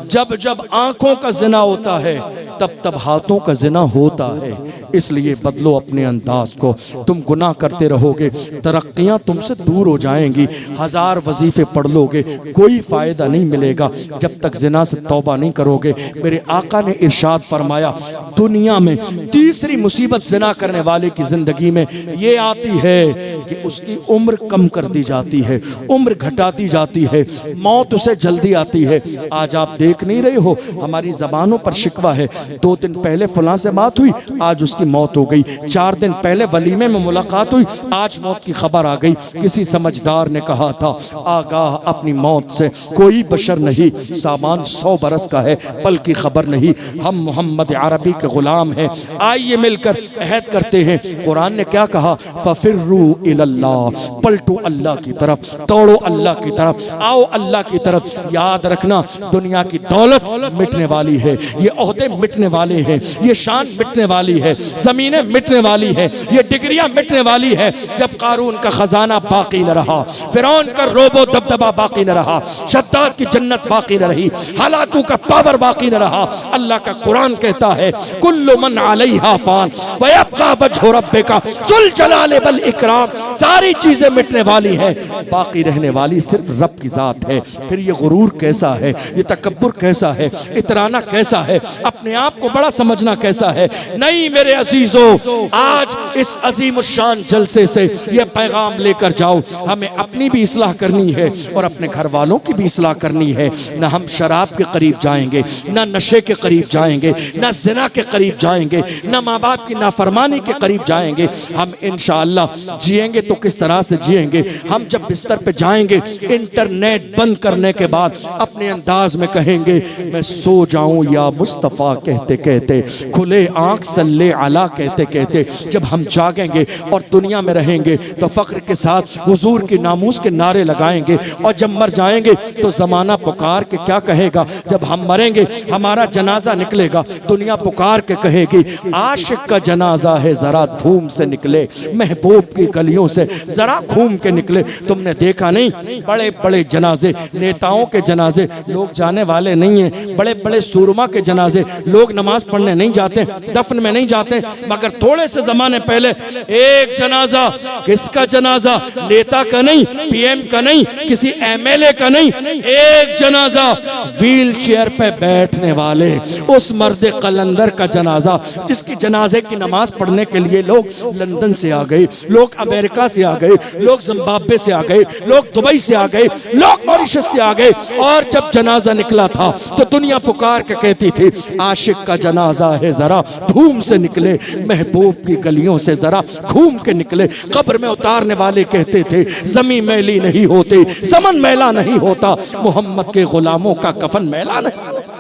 A: जब जब आंखों का जिना होता है तब तब हाथों का जिना होता है। इसलिए बदलो अपने अंदाज को, तुम गुनाह करते रहोगे, तरक्कियां तुमसे दूर हो जाएंगी, हजार वजीफे पढ़ लोगे, कोई फायदा नहीं मिलेगा जब तक जिना से तौबा नहीं करोगे। मेरे आका ने इरशाद फरमाया, दुनिया में तीसरी मुसीबत जिना करने वाले की जिंदगी में ये आती है कि उसकी उम्र कम कर दी जाती है, उम्र घटा दी जाती है, मौत उसे जल्दी आती है। आज आप देख नहीं रहे हो, हमारी जबानों पर शिकवा है, 2 दिन पहले फलां से बात हुई, आज उसकी मौत हो गई, 4 दिन पहले वलीमे में मुलाकात हुई, आज मौत की खबर आ गई। किसी समझदार ने कहा था, आगाह अपनी मौत से कोई बशर नहीं, सामान 100 बरस का है, पल की खबर नहीं। हम मोहम्मद अरबी के गुलाम हैं, आइए मिलकर अहद करते हैं। कुरान ने क्या कहा, फफिर्रू इलल्लाह, पलटो अल्लाह की तरफ, दौड़ो अल्लाह की तरफ, आओ अल्लाह की तरफ। याद रखना दुनिया की दौलत मिटने वाली है, ये ओहदे मिटने वाले हैं, ये शान मिटने वाली है, जमीनें मिटने वाली है, ये डिग्रियां मिटने वाली है। जब कारून का खजाना बाकी न रहा, फिरौन का रोबो दबदबा बाकी न रहा, शद्दाद की जन्नत बाकी न रही, हलाकू का पावर बाकी न रहा, अल्लाह का कुरान कहता है, कुल्लु मन अलैहा फान व यबका वजहु रब्बिका जुल जलाल वल इकराम। सारी चीजें मिटने वाली हैं, बाकी रहने वाली सिर्फ रब की जात है। फिर ये गुरूर कैसा है, ये तकब्बुर कैसा है, इतराना कैसा है, अपने आप को बड़ा समझना कैसा है। नहीं मेरे अजीजों, आज इस अजीम शान जलसे से ये पैगाम लेकर जाओ, हमें अपनी भी इस्लाह करनी है और अपने घर वालों की भी इस्लाह करनी है। न हम शराब के करीब जाएंगे, न नशे के करीब जाएंगे, न जिना के करीब जाएंगे, न माँ बाप की नाफरमानी के करीब जाएंगे। हम इंशाअल्लाह जिएंगे तो किस तरह से जिएंगे, हम जब बिस्तर पे जाएंगे इंटरनेट बंद करने के बाद अपने अंदाज में कहेंगे, मैं सो जाऊं या मुस्तफ़ा के कहते कहते, खुले आंख सल्ले अला कहते कहते जब हम जागेंगे और दुनिया में रहेंगे तो फख्र के साथ हुजूर की नामूस के नारे लगाएंगे, और जब मर जाएंगे तो ज़माना पुकार के क्या कहेगा। जब हम मरेंगे हमारा जनाजा निकलेगा, दुनिया पुकार के कहेगी आशिक का जनाजा है ज़रा धूम से निकले, महबूब की गलियों से ज़रा घूम के निकले। तुमने देखा नहीं बड़े बड़े जनाजे, नेताओं के जनाजे लोग जाने वाले नहीं हैं, बड़े बड़े सूरमा के जनाजे लोग नमाज पढ़ने नहीं जाते, दफन में नहीं जाते, मगर थोड़े से ज़माने पहले एक जनाजा, किसका जनाजा, नेता का नहीं, पीएम का नहीं, किसी एमएलए का नहीं, एक जनाजा व्हील चेयर पे बैठने वाले उस मर्द कलंदर का जनाजा, जिसकी जनाजे की नमाज पढ़ने के लिए लोग लंदन से आ गए, लोग अमेरिका से आ गए, लोग जिम्बाब्वे से आ गए, लोग दुबई से आ गए, लोग मॉरिशस से आ गए। और जब जनाजा निकला था तो दुनिया पुकार के कहती थी आशिक का जनाजा है ज़रा धूम से निकले, महबूब की गलियों से ज़रा घूम के निकले। कब्र में उतारने वाले कहते थे ज़मीन मैली नहीं होती, समन मैला नहीं होता, मोहम्मद के गुलामों का कफन मैला नहीं।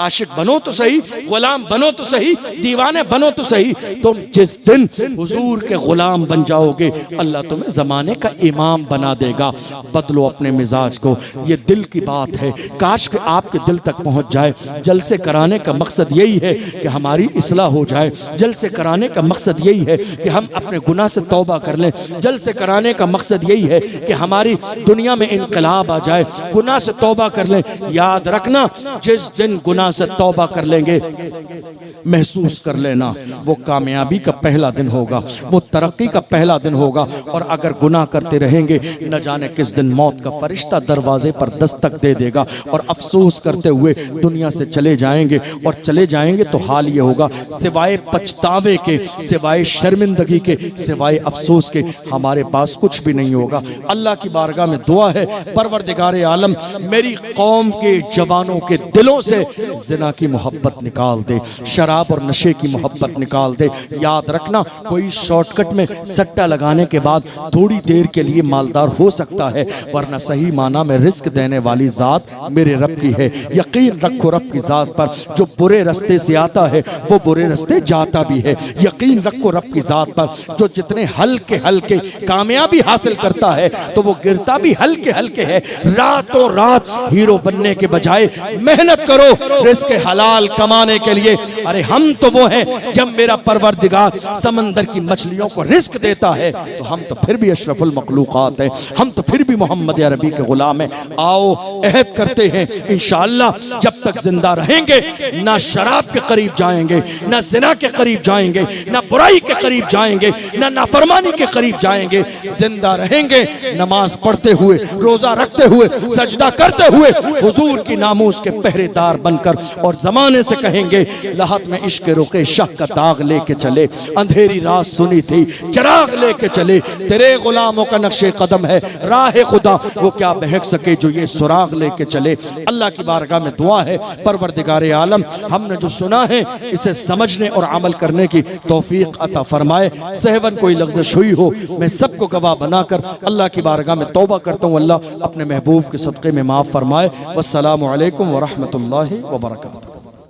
A: आशिक बनो तो सही, गुलाम बनो तो सही, दीवाने बनो तो सही, तुम जिस दिन हुजूर के गुलाम बन जाओगे अल्लाह तुम्हें ज़माने का इमाम बना देगा। बदलो अपने मिजाज को, ये दिल की बात है, काश कि आपके दिल तक पहुंच जाए। जलसे कराने का मकसद यही है कि हमारी इस्लाह हो जाए, जलसे कराने का मकसद यही है कि हम अपने गुनाह से तौबा कर लें, जलसे कराने का मकसद यही है कि हमारी दुनिया में इनकलाब आ जाए, गुनाह से तौबा कर लें। याद रखना जिस दिन गुनाह से तौबा कर लेंगे महसूस कर लेना वो कामयाबी का पहला दिन होगा, वो तरक्की का पहला दिन होगा। और अगर गुनाह करते रहेंगे न जाने किस दिन मौत का फरिश्ता दरवाजे पर दस्तक दे देगा और अफसोस करते हुए दुनिया से चले जाएंगे। और चले जाएंगे तो हाल ये होगा सिवाय पछतावे के, सिवाय शर्मिंदगी के, सिवाय अफसोस के हमारे पास कुछ भी नहीं होगा। अल्लाह की बारगाह में दुआ है परवरदिगारे आलम मेरी कौम के जवानों के दिलों से ज़िना की मोहब्बत निकाल दे, शराब और नशे की मोहब्बत निकाल दे। याद रखना कोई शॉर्टकट में सट्टा लगाने के बाद थोड़ी देर के लिए मालदार हो सकता है, वरना सही माना में रिस्क देने वाली ज़ात मेरे रब की है। यकीन रखो रब की ज़ात पर, जो बुरे रास्ते से आता है वो बुरे रास्ते जाता भी है। यकीन रखो रब की ज़ात पर, जो जितने हल्के हल्के कामयाबी हासिल करता है तो वो गिरता भी हल्के हल्के है। रातों रात हीरो बनने के बजाय मेहनत करो रिस्क हलाल कमाने के लिए। अरे हम तो वो हैं जब मेरा परवरदिगार समंदर की मछलियों को रिस्क देता है तो हम तो फिर भी अशरफुल मखलूकात हैं, हम तो फिर भी मोहम्मद अरबी के गुलाम हैं। आओ अहद करते हैं इंशाअल्लाह जब तक जिंदा रहेंगे ना शराब के करीब जाएंगे, ना ज़िना के करीब जाएंगे, ना बुराई के करीब जाएंगे, ना नाफरमानी के करीब जाएंगे। जिंदा रहेंगे नमाज पढ़ते हुए, रोजा रखते हुए, सजदा करते हुए, हुजूर की नामूस के पहरेदार बनकर, और जमाने से कहेंगे लहत में इश्क रुके शाह का दाग लेके चले, अंधेरी रात सुनी थी चिराग लेके चले, तेरे गुलामों का नक्शे कदम है राह खुदा, वो क्या बहक सके जो ये सुराग लेके चले। अल्लाह की बारगाह में दुआ है परवरदिगारे आलम हमने जो सुना है इसे समझने और अमल करने की तौफीक अता फरमाए। सहवन कोई लफ्ज़ हुई हो मैं सबको गवाह बनाकर अल्लाह की बारगाह में तौबा करता हूँ, अल्लाह अपने महबूब के सदक़े में माफ़ फरमाए। वस्सलामु अलैकुम व रहमतुल्लाहि व बरकातहू।